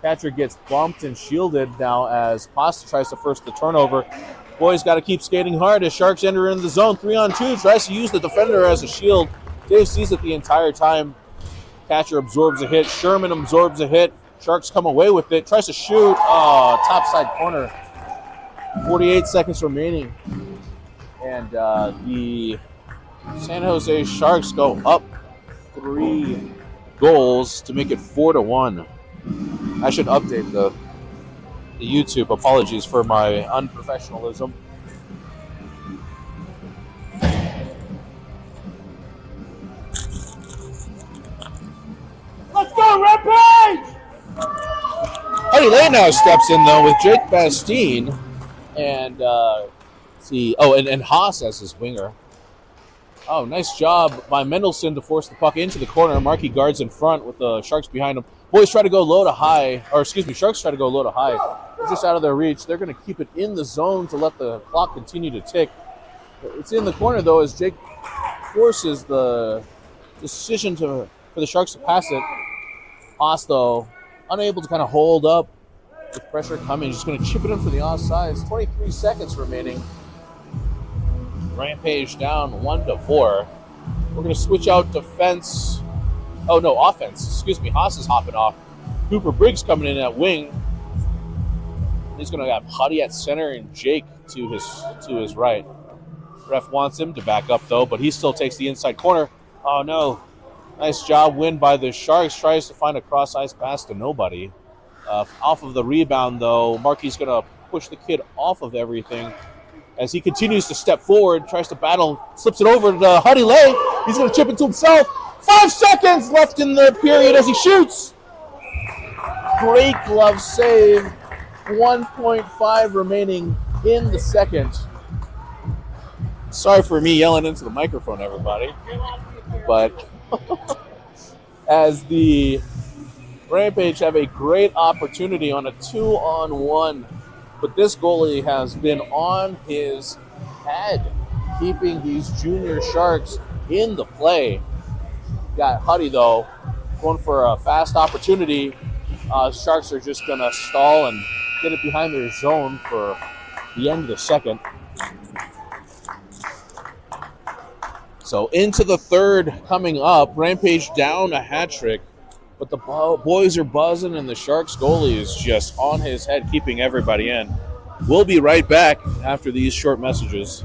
Catcher gets bumped and shielded now as Pasta tries to force the turnover. Boys got to keep skating hard as Sharks enter in the zone. 3-on-2, tries to use the defender as a shield. Dave sees it the entire time. Catcher absorbs a hit. Sherman absorbs a hit. Sharks come away with it. Tries to shoot. Oh, top side corner. 48 seconds remaining. And the San Jose Sharks go up 3 goals to make it 4-1. I should update the YouTube. Apologies for my unprofessionalism. Let's go, Rampage! Eddie Lane now steps in, though, with Jake Bastine. And, and Haas as his winger. Oh, nice job by Mendelson to force the puck into the corner. Markey guards in front with the Sharks behind him. Boys try to go low to high, Sharks try to go low to high. They're just out of their reach. They're going to keep it in the zone to let the clock continue to tick. It's in the corner, though, as Jake forces the decision for the Sharks to pass it. Haas, though, unable to kind of hold up with pressure coming. Just going to chip it in for the offsides. 23 seconds remaining. Rampage down 1-4. We're going to switch out offense. Haas is hopping off. Cooper Briggs coming in at wing. He's going to have Huddy at center and Jake to his right. Ref wants him to back up, though, but he still takes the inside corner. Oh, no. Nice job win by the Sharks. Tries to find a cross-ice pass to nobody. Off of the rebound, though, Markey's going to push the kid off of everything. As he continues to step forward, tries to battle, slips it over to Huddy Lay. He's going to chip it to himself. 5 seconds left in the period as he shoots. Great glove save. 1.5 remaining in the second. Sorry for me yelling into the microphone, everybody. But as the Rampage have a great opportunity on a 2-on-1. But this goalie has been on his head, keeping these junior Sharks in the play. Got Huddy, though, going for a fast opportunity. Sharks are just going to stall and get it behind their zone for the end of the second. So into the third coming up. Rampage down a hat trick. But the boys are buzzing, and the Sharks goalie is just on his head, keeping everybody in. We'll be right back after these short messages.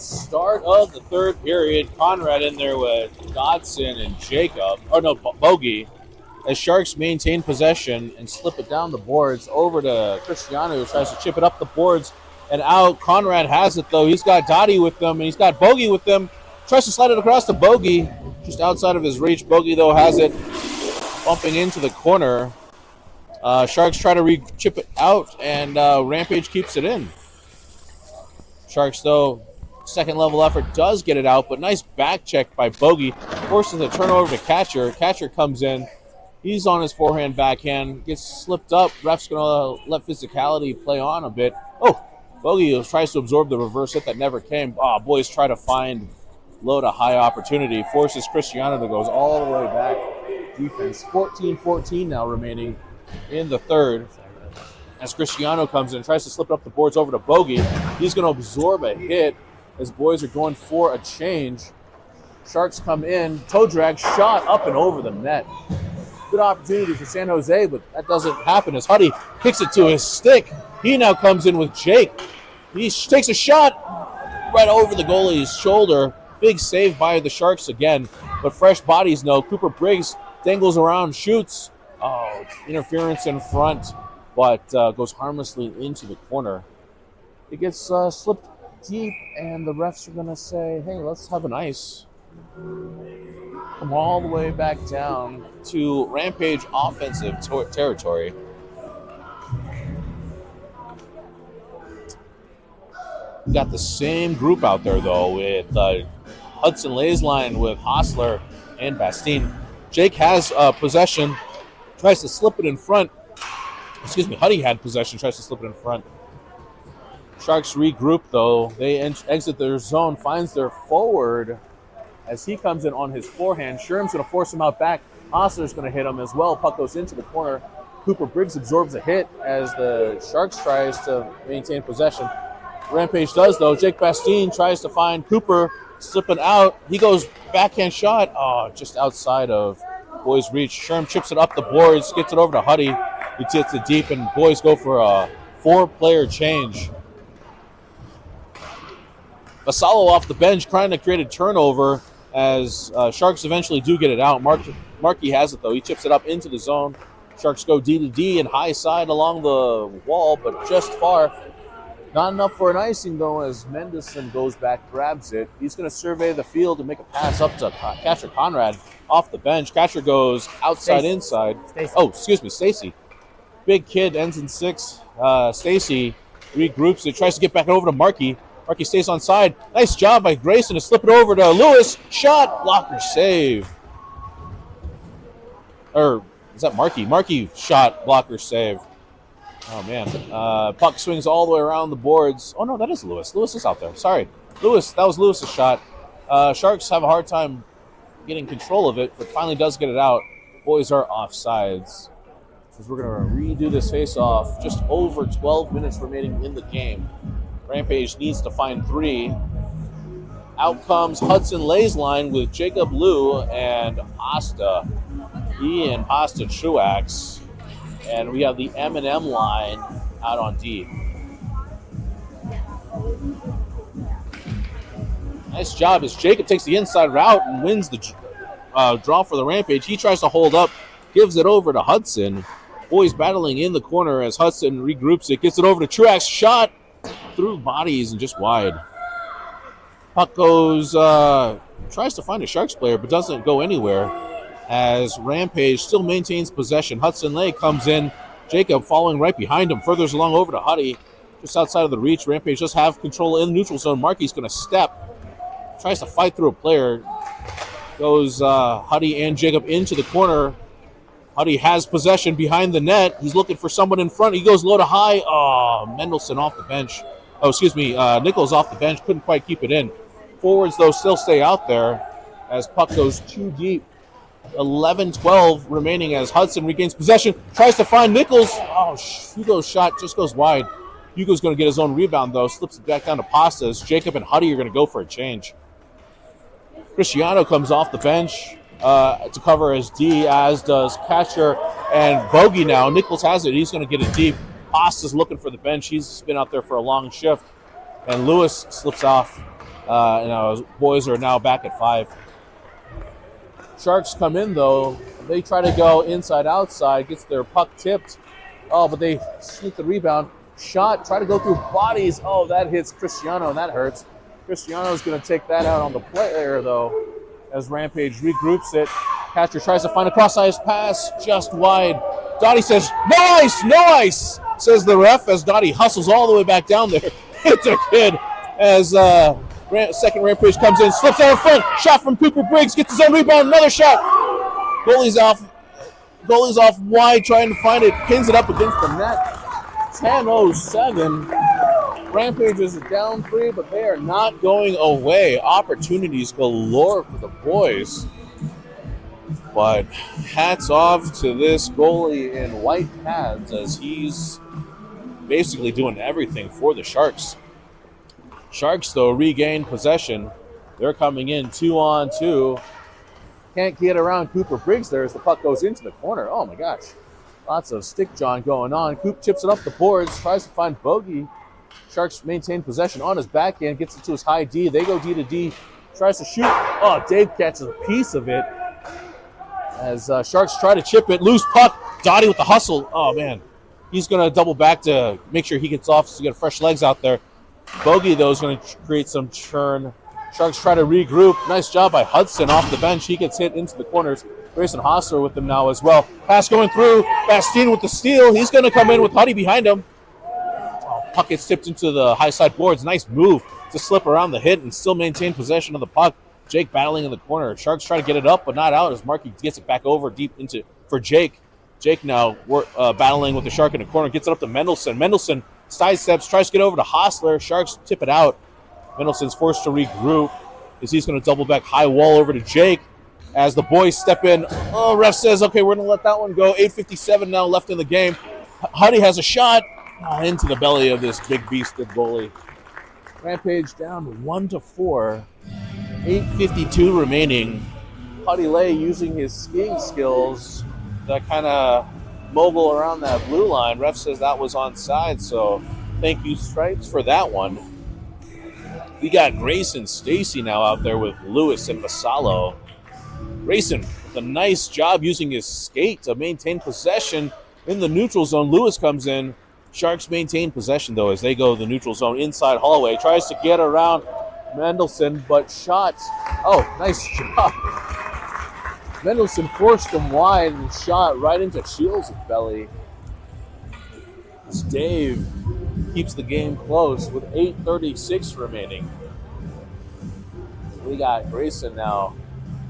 Start of the third period. Conrad in there with Dodson and Jacob. Oh, no, Bogey. As Sharks maintain possession and slip it down the boards over to Cristiano, who tries to chip it up the boards and out. Conrad has it, though. He's got Dottie with them, and he's got Bogey with them. Tries to slide it across to Bogey. Just outside of his reach. Bogey, though, has it bumping into the corner. Sharks try to chip it out, and Rampage keeps it in. Sharks, though, second level effort does get it out, but nice back check by Bogey. Forces a turnover to Catcher. Catcher comes in. He's on his forehand backhand. Gets slipped up. Ref's going to let physicality play on a bit. Oh, Bogey tries to absorb the reverse hit that never came. Boys try to find low to high opportunity. Forces Cristiano to goes all the way back. Defense 14-14 now remaining in the third. As Cristiano comes in, tries to slip it up the boards over to Bogey. He's going to absorb a hit as boys are going for a change. Sharks come in. Toe drag shot up and over the net. Good opportunity for San Jose, but that doesn't happen as Huddy kicks it to his stick. He now comes in with Jake. He takes a shot right over the goalie's shoulder. Big save by the Sharks again, but fresh bodies no. Cooper Briggs dangles around, shoots. Oh, interference in front, but goes harmlessly into the corner. It gets slipped deep, and the refs are going to say, hey, let's have an ice. Come all the way back down to Rampage offensive territory. We got the same group out there, though, with Hudson Laysline with Hostler and Bastine. Jake has possession, tries to slip it in front. Excuse me, Huddy had possession, tries to slip it in front. Sharks regroup, though. They exit their zone, finds their forward as he comes in on his forehand. Sherm's going to force him out back. Hostler's going to hit him as well. Puck goes into the corner. Cooper Briggs absorbs a hit as the Sharks tries to maintain possession. Rampage does, though. Jake Bastine tries to find Cooper slipping out. He goes backhand shot. Oh, just outside of boys' reach. Sherm chips it up the boards, gets it over to Huddy. He hits it deep, and boys go for a 4-player change. Vasallo off the bench trying to create a turnover as Sharks eventually do get it out. Markey has it, though. He chips it up into the zone. Sharks go D to D and high side along the wall, but just far. Not enough for an icing, though, as Mendelson goes back, grabs it. He's going to survey the field and make a pass up to Catcher Conrad off the bench. Catcher goes outside, inside. Stacey. Oh, excuse me, Stacy. Big kid, ends in 6. Stacy regroups it, tries to get back over to Markey. Markey stays on side. Nice job by Grayson to slip it over to Lewis. Shot, blocker, save. Or is that Markey? Markey shot, blocker, save. Oh, man. Puck swings all the way around the boards. Oh, no, that is Lewis. Lewis is out there. Sorry. Lewis, that was Lewis's shot. Sharks have a hard time getting control of it, but finally does get it out. Boys are offsides. Because we're going to redo this face-off. Just over 12 minutes remaining in the game. Rampage needs to find 3. Out comes Hudson Laysline with Jacob Liu and Asta. He and Asta Truax. And we have the M&M line out on D. Nice job as Jacob takes the inside route and wins the draw for the Rampage. He tries to hold up, gives it over to Hudson. Boys battling in the corner as Hudson regroups it, gets it over to Truax. Shot through bodies and just wide. Puck goes, tries to find a Sharks player, but doesn't go anywhere as Rampage still maintains possession. Hudson Lay comes in. Jacob following right behind him, furthers along over to Huddy. Just outside of the reach. Rampage just have control in the neutral zone. Markey's going to step. Tries to fight through a player. Goes Huddy and Jacob into the corner. Huddy has possession behind the net. He's looking for someone in front. He goes low to high. Oh, Mendelson off the bench. Oh, excuse me. Nichols off the bench. Couldn't quite keep it in. Forwards, though, still stay out there as puck goes too deep. 11-12 remaining as Hudson regains possession. Tries to find Nichols. Oh, Hugo's shot just goes wide. Hugo's going to get his own rebound, though. Slips it back down to Pastas. Jacob and Huddy are going to go for a change. Cristiano comes off the bench to cover as D, as does Catcher and Bogey now. Nichols has it. He's going to get it deep. Pastas looking for the bench. He's been out there for a long shift. And Lewis slips off Boys are now back at 5. Sharks come in, though. They try to go inside, outside, gets their puck tipped. Oh, but they sneak the rebound. Shot, try to go through bodies. Oh, that hits Cristiano, and that hurts. Cristiano's going to take that out on the player, though, as Rampage regroups it. Catcher tries to find a cross-ice pass just wide. Dottie says, "No ice, no ice," says the ref as Dottie hustles all the way back down there. Hits a kid as second Rampage comes in, slips out in front. Shot from Cooper Briggs, gets his own rebound, another shot. Goalie's off wide, trying to find it, pins it up against the net. 10:07. Rampage is down 3, but they are not going away. Opportunities galore for the boys. But hats off to this goalie in white pads as he's basically doing everything for the Sharks. Sharks, though, regain possession. They're coming in 2-on-2. Can't get around Cooper Briggs there as the puck goes into the corner. Oh, my gosh. Lots of stick john going on. Coop chips it up the boards, tries to find Bogey. Sharks maintain possession on his backhand, gets it to his high D. They go D to D, tries to shoot. Oh, Dave catches a piece of it as Sharks try to chip it. Loose puck. Dottie with the hustle. Oh, man. He's going to double back to make sure he gets off so he get fresh legs out there. Bogey, though, is going to create some churn. Sharks try to regroup. Nice job by Hudson off the bench. He gets hit into the corners. Grayson Hostler with them now as well. Pass going through. Bastien with the steal. He's going to come in with Huddy behind him. Puck gets tipped into the high side boards. Nice move to slip around the hit and still maintain possession of the puck. Jake battling in the corner. Sharks try to get it up, but not out as Markey gets it back over deep into for Jake. Jake now battling with the Shark in the corner. Gets it up to Mendelson. Mendelson sidesteps, tries to get over to Hostler. Sharks tip it out. Mendelson's forced to regroup as he's going to double back high wall over to Jake as the boys step in. Oh, ref says, okay, we're going to let that one go. 8:57 now left in the game. Huddy has a shot into the belly of this big beasted goalie. Rampage down 1-4. 8:52 remaining. Huddy Lay using his skiing skills to kind of mogul around that blue line. Ref says that was onside, so thank you, Stripes, for that one. We got Grayson Stacy now out there with Lewis and Vassallo. Grayson with a nice job using his skate to maintain possession in the neutral zone. Lewis comes in. Sharks maintain possession, though, as they go the neutral zone inside Holloway. Tries to get around Mendelson, but shot. Oh, nice job. Mendelson forced him wide and shot right into Shields' belly. As Dave keeps the game close with 8:36 remaining. We got Grayson now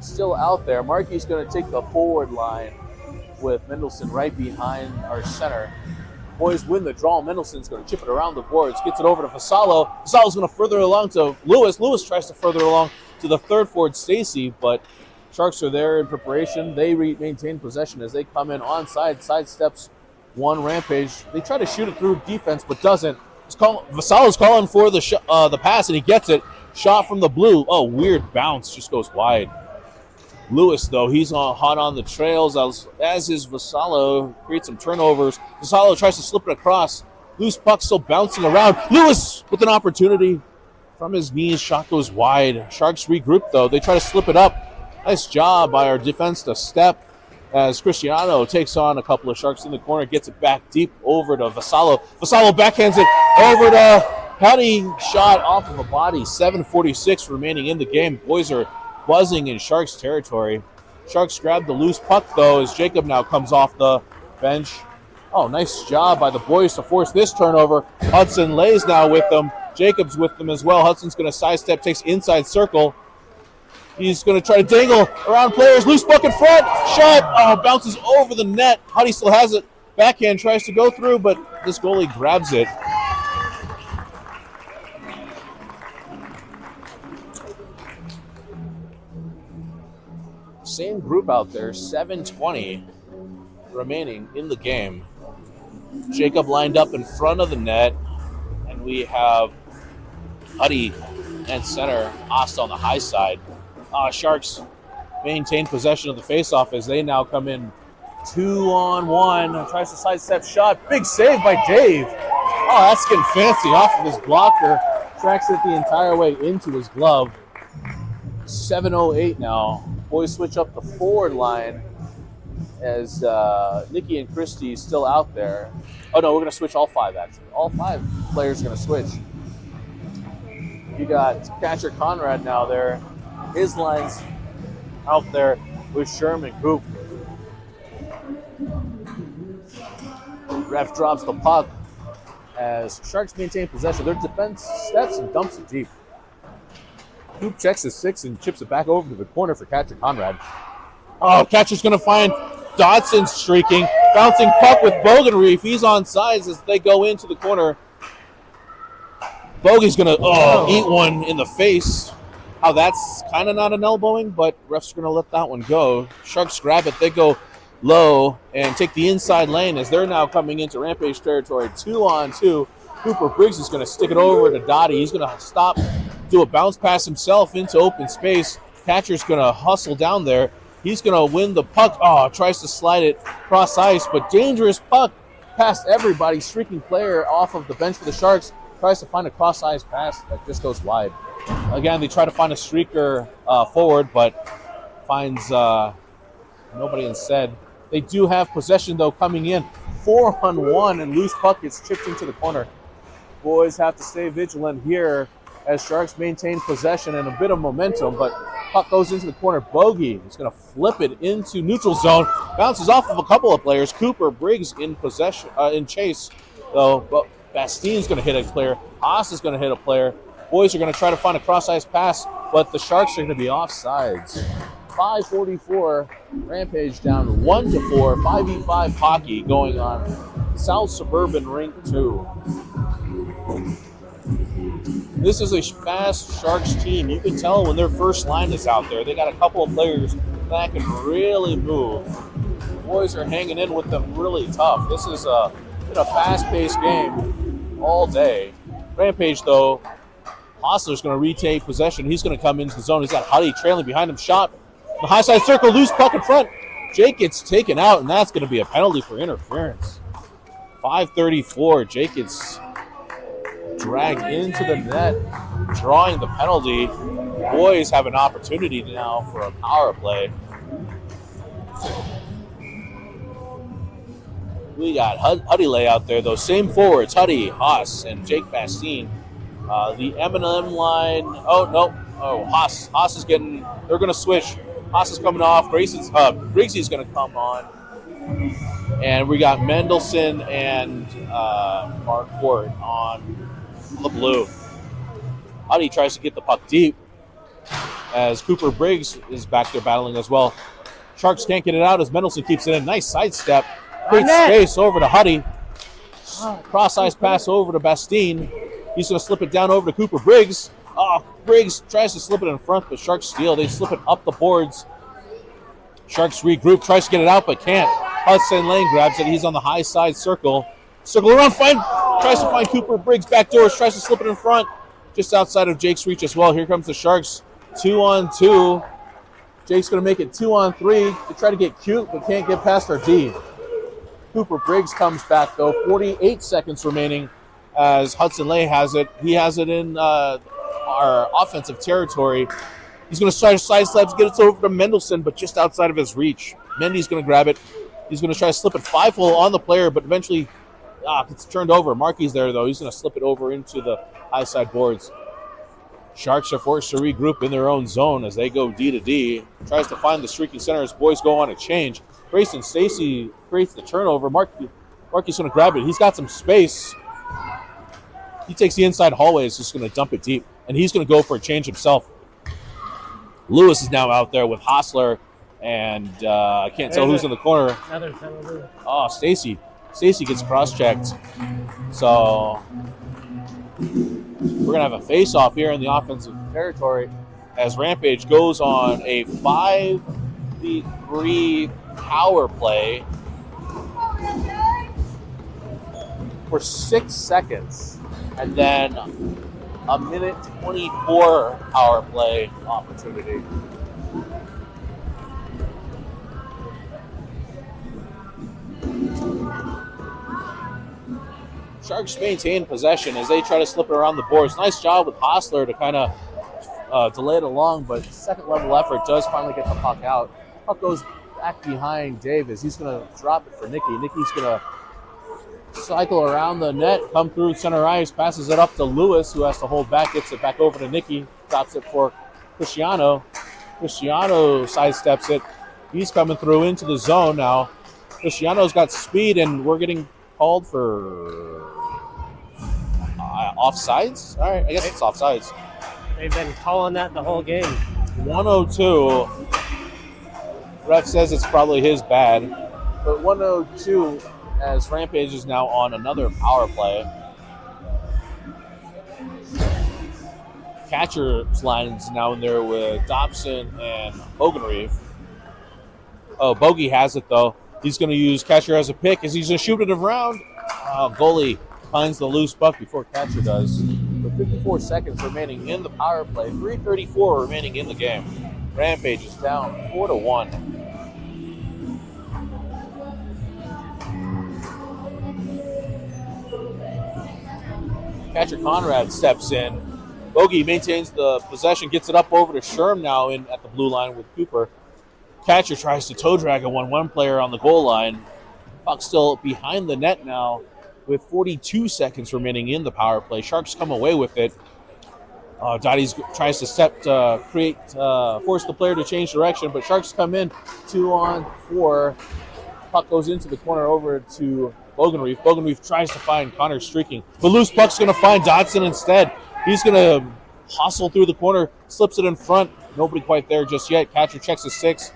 still out there. Markey's going to take the forward line with Mendelson right behind our center. Boys win the draw. Mendelson's going to chip it around the boards, gets it over to Vassallo. Vassallo's going to further along to Lewis. Lewis tries to further along to the third forward, Stacy, but Sharks are there in preparation. They maintain possession as they come in onside, sidesteps one Rampage. They try to shoot it through defense, but doesn't. Vassallo's calling for the pass, and he gets it. Shot from the blue. Oh, weird bounce. Just goes wide. Lewis, though, he's hot on the trails, as is Vassallo. Creates some turnovers. Vassallo tries to slip it across. Loose puck still bouncing around. Lewis with an opportunity from his knees. Shot goes wide. Sharks regroup, though. They try to slip it up. Nice job by our defense to step as Cristiano takes on a couple of Sharks in the corner, gets it back deep over to Vassallo. Vassallo backhands it over to Huddy. Shot off of a body. 7:46 remaining in the game. Boys are buzzing in Sharks territory. Sharks grab the loose puck, though, as Jacob now comes off the bench. Oh, nice job by the boys to force this turnover. Hudson Lay's now with them. Jacob's with them as well. Hudson's going to sidestep, takes inside circle. He's going to try to dangle around players. Loose puck in front. Shot. Bounces over the net. Huddy still has it. Backhand tries to go through, but this goalie grabs it. Same group out there. 7:20 remaining in the game. Jacob lined up in front of the net. And we have Huddy and center. Asta on the high side. Sharks maintain possession of the faceoff as they now come in 2-on-1. Tries to sidestep shot. Big save by Dave. Oh, that's getting fancy off of his blocker. tracks it the entire way into his glove. 7:08 now. Boys switch up the forward line as Nikki and Christy still out there. Oh no, we're going to switch all 5 actually. All 5 players are going to switch. You got catcher Conrad now there. His line's out there with Sherman Coop. Ref drops the puck as Sharks maintain possession. Their defense steps and dumps it deep. Coop checks his 6 and chips it back over to the corner for catcher Conrad. Oh, catcher's going to find Dodson streaking. Bouncing puck with Bogenreef. He's on sides as they go into the corner. Bogey's going to eat one in the face. Oh, that's kind of not an elbowing, but refs are going to let that one go. Sharks grab it. They go low and take the inside lane as they're now coming into Rampage territory. 2-on-2. Cooper Briggs is going to stick it over to Dottie. He's going to stop, do a bounce pass himself into open space. Catcher's going to hustle down there. He's going to win the puck. Oh, tries to slide it cross ice, but dangerous puck past everybody. Streaking player off of the bench for the Sharks tries to find a cross ice pass that just goes wide. Again, they try to find a streaker forward, but finds nobody instead. They do have possession, though, coming in. 4-on-1, and loose puck gets chipped into the corner. Boys have to stay vigilant here as Sharks maintain possession and a bit of momentum, but puck goes into the corner. Bogey is going to flip it into neutral zone. Bounces off of a couple of players. Cooper Briggs in possession, in chase, though. But Bastine's going to hit a player. Haas is going to hit a player. Boys are going to try to find a cross-ice pass, but the Sharks are going to be offsides. 5:44, Rampage down 1-4, 5v5 hockey going on South Suburban Rink 2. This is a fast Sharks team. You can tell when their first line is out there. They got a couple of players that can really move. Boys are hanging in with them really tough. This is been a fast-paced game all day. Rampage, though, Hostler's going to retake possession. He's going to come into the zone. He's got Huddy trailing behind him. Shot. The high side circle, loose puck in front. Jake gets taken out, and that's going to be a penalty for interference. 5:34. Jake gets dragged into the net, drawing the penalty. Boys have an opportunity now for a power play. We got Huddy lay out there, though. Same forwards, Huddy, Haas, and Jake Bastine. The M&M line, Haas is getting, they're going to switch. Haas is coming off, Briggsy's going to come on. And we got Mendelson and Mark Ford on the blue. Huddy tries to get the puck deep as Cooper Briggs is back there battling as well. Sharks can't get it out as Mendelson keeps it in. Nice sidestep. Great space over to Huddy. Cross ice pass over to Bastine. He's going to slip it down over to Cooper Briggs. Briggs tries to slip it in front, but Sharks steal. They slip it up the boards. Sharks regroup, tries to get it out, but can't. Hudson Lane grabs it. He's on the high side circle. Circle around, tries to find Cooper Briggs. Back doors, tries to slip it in front. Just outside of Jake's reach as well. Here comes the Sharks. 2-on-2. Jake's going to make it 2-on-3. They try to get cute, but can't get past our D. Cooper Briggs comes back, though. 48 seconds remaining as Hudson Lay has it. He has it in our offensive territory. He's going to try to sidestep, get it over to Mendelson, but just outside of his reach. Mendy's going to grab it. He's going to try to slip it 5-hole on the player, but eventually it's turned over. Markey's there, though. He's going to slip it over into the high side boards. Sharks are forced to regroup in their own zone as they go D to D. Tries to find the streaking center as boys go on a change. Grayson Stacy creates the turnover. Markey's going to grab it. He's got some space. He takes the inside hallway. Is just going to dump it deep, and he's going to go for a change himself. Lewis is now out there with Hostler, and I can't tell who's in the corner. Oh, Stacy. Stacy gets cross-checked. So we're going to have a face-off here in the offensive territory as Rampage goes on a 5v3 power play for 6 seconds, and then a minute 24 power play opportunity. Sharks maintain possession as they try to slip it around the boards. Nice job with Hostler to kind of delay it along, but second level effort does finally get the puck out. Puck goes back behind Davis. He's going to drop it for Nicky. Nicky's going to cycle around the net, come through center ice, passes it up to Lewis, who has to hold back, gets it back over to Nicky, drops it for Cristiano. Cristiano sidesteps it. He's coming through into the zone now. Cristiano's got speed, and we're getting called for offsides? All right, I guess it's offsides. They've been calling that the whole game. 102. Ref says it's probably his bad. But 102 as Rampage is now on another power play. Catcher's line is now in there with Dobson and Bogenreef. Oh, Bogey has it, though. He's going to use Catcher as a pick as he's going to shoot it around. Goalie finds the loose puck before Catcher does. With 54 seconds remaining in the power play, 3:34 remaining in the game. Rampage is down 4-1. Catcher Conrad steps in. Bogey maintains the possession, gets it up over to Sherm now in at the blue line with Cooper. Catcher tries to toe drag a 1-1 player on the goal line. Puck still behind the net now with 42 seconds remaining in the power play. Sharks come away with it. Dottie's tries to force the player to change direction, but Sharks come in 2-on-4. Puck goes into the corner over to Bogenreef. Bogenreef tries to find Connor streaking. The loose puck's going to find Dotson instead. He's going to hustle through the corner, slips it in front. Nobody quite there just yet. Catcher checks his 6.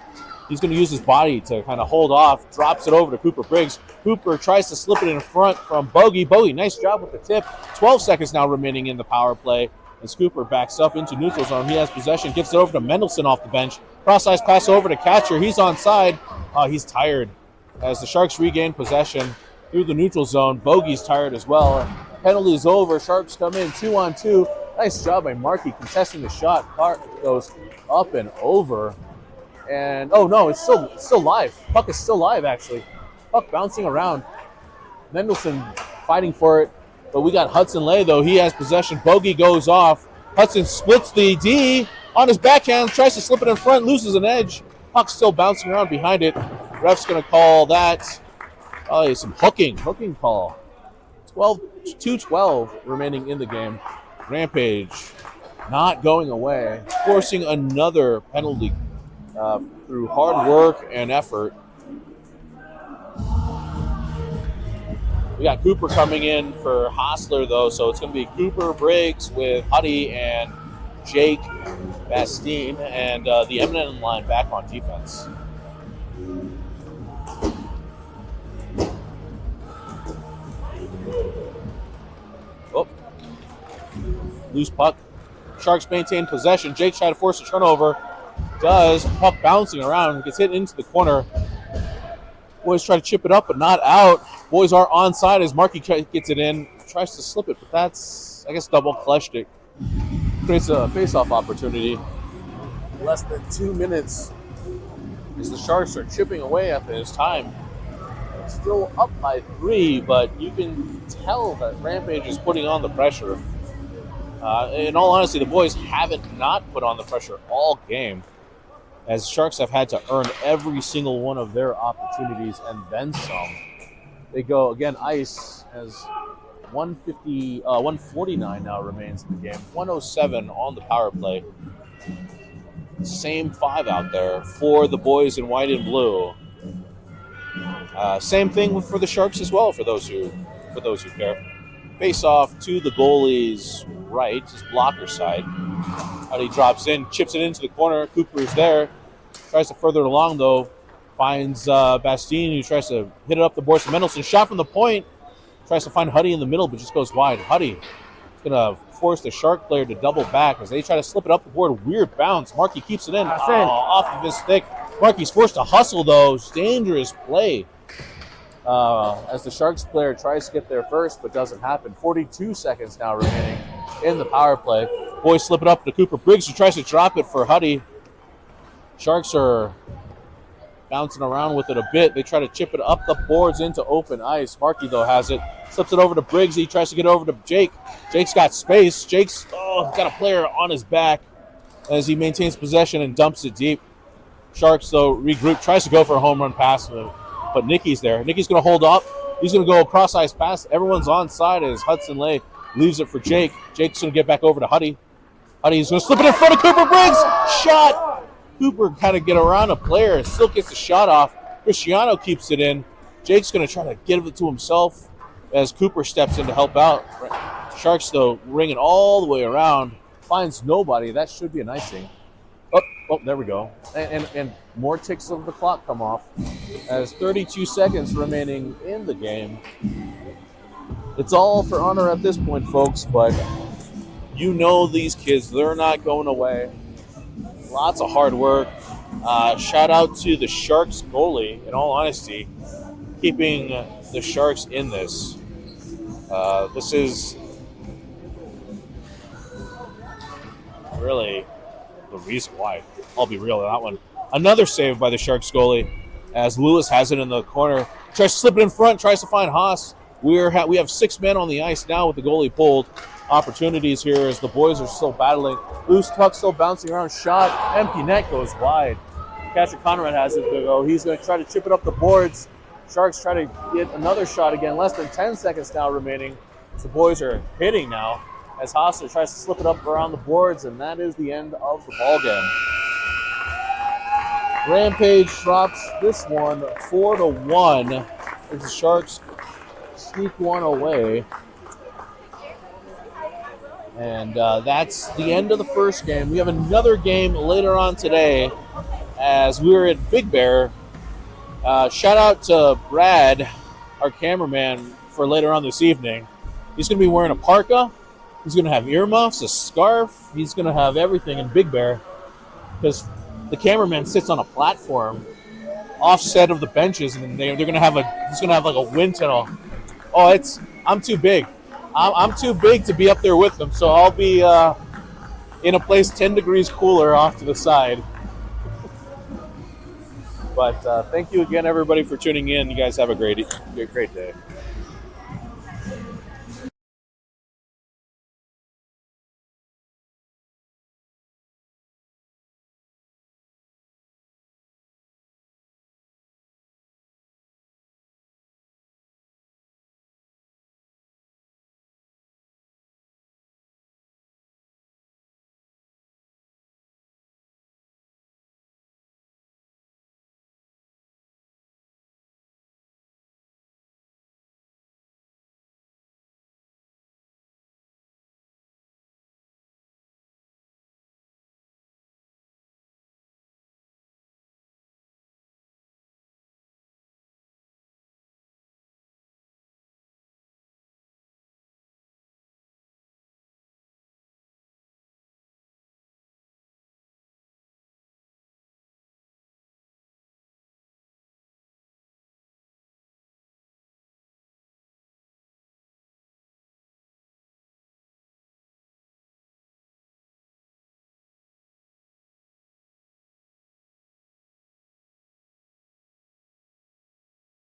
He's going to use his body to kind of hold off, drops it over to Cooper Briggs. Cooper tries to slip it in front from Bogey. Bogey, nice job with the tip. 12 seconds now remaining in the power play. As Cooper backs up into neutral zone, he has possession, gives it over to Mendelson off the bench. Cross-ice pass over to Catcher. He's onside. He's tired. As the Sharks regain possession through the neutral zone, Bogey's tired as well. Penalty is over. Sharks come in 2-on-2. Nice job by Markey contesting the shot. Clark goes up and over. And, oh no, it's still live. Puck is still live, actually. Puck bouncing around. Mendelson fighting for it. But we got Hudson Lay, though. He has possession. Bogey goes off. Hudson splits the D on his backhand. Tries to slip it in front. Loses an edge. Puck's still bouncing around behind it. Ref's going to call that. Some hooking call. 2:12 remaining in the game. Rampage not going away. Forcing another penalty through hard work and effort. We got Cooper coming in for Hostler, though, so it's going to be Cooper, Briggs with Huddy and Jake Bastine, and the Eminem line back on defense. Oh. Loose puck. Sharks maintain possession. Jake tried to force a turnover. Does. Puck bouncing around. Gets hit into the corner. Boys try to chip it up, but not out. Boys are onside as Markey gets it in. Tries to slip it, but that's, I guess, double clutched it. Creates a face-off opportunity. Less than 2 minutes as the Sharks are chipping away at this time. Still up by 3, but you can tell that Rampage is putting on the pressure. In all honesty, the boys haven't not put on the pressure all game, as Sharks have had to earn every single one of their opportunities and then some. They go, again, ice as 149 now remains in the game. 107 on the power play. Same 5 out there for the boys in white and blue. Same thing for the Sharks as well, for those who care. Face off to the goalie's right, his blocker side. Huddy drops in, chips it into the corner. Cooper's there. Tries to further it along, though. Finds Bastine, who tries to hit it up the boards to Mendelson. Shot from the point. Tries to find Huddy in the middle, but just goes wide. Huddy is going to force the Shark player to double back as they try to slip it up the board. Weird bounce. Markey keeps it in. Off of his stick. Markey's forced to hustle, though. Dangerous play. As the Sharks player tries to get there first, but doesn't happen. 42 seconds now remaining in the power play. Boys slip it up to Cooper Briggs, who tries to drop it for Huddy. Sharks are bouncing around with it a bit. They try to chip it up the boards into open ice. Markey, though, has it. Slips it over to Briggs. He tries to get over to Jake. Jake's got space. Jake's got a player on his back as he maintains possession and dumps it deep. Sharks, though, regroup, tries to go for a home run pass, but Nicky's there. Nicky's going to hold up. He's going to go across ice pass. Everyone's on side as Hudson Lay leaves it for Jake. Jake's going to get back over to Huddy. Huddy's going to slip it in front of Cooper Briggs. Shot! Cooper kind of get around a player and still gets the shot off. Cristiano keeps it in. Jake's going to try to give it to himself as Cooper steps in to help out. Sharks, though, ringing all the way around. Finds nobody. That should be an icing. Oh, there we go. And more ticks of the clock come off as 32 seconds remaining in the game. It's all for honor at this point, folks, but you know these kids, they're not going away. Lots of hard work. Shout out to the Sharks goalie, in all honesty, keeping the Sharks in this. This is really the reason why. I'll be real on that one. Another save by the Sharks goalie as Lewis has it in the corner. Tries to slip it in front, tries to find Haas. We have 6 men on the ice now with the goalie pulled. Opportunities here as the boys are still battling. Loose puck still bouncing around. Shot. Empty net goes wide. Catcher Conrad has it to go. He's going to try to chip it up the boards. Sharks try to get another shot again. Less than 10 seconds now remaining. The boys are hitting now as Haas tries to slip it up around the boards, and that is the end of the ballgame. Rampage drops this one 4-1 as the Sharks sneak one away. And that's the end of the first game. We have another game later on today as we're at Big Bear. Shout out to Brad, our cameraman, for later on this evening. He's going to be wearing a parka. He's going to have earmuffs, a scarf. He's going to have everything in Big Bear because the cameraman sits on a platform offset of the benches, and he's going to have like a wind tunnel. Oh, I'm too big. I'm too big to be up there with them, so I'll be in a place 10 degrees cooler off to the side. But thank you again, everybody, for tuning in. You guys have a great day.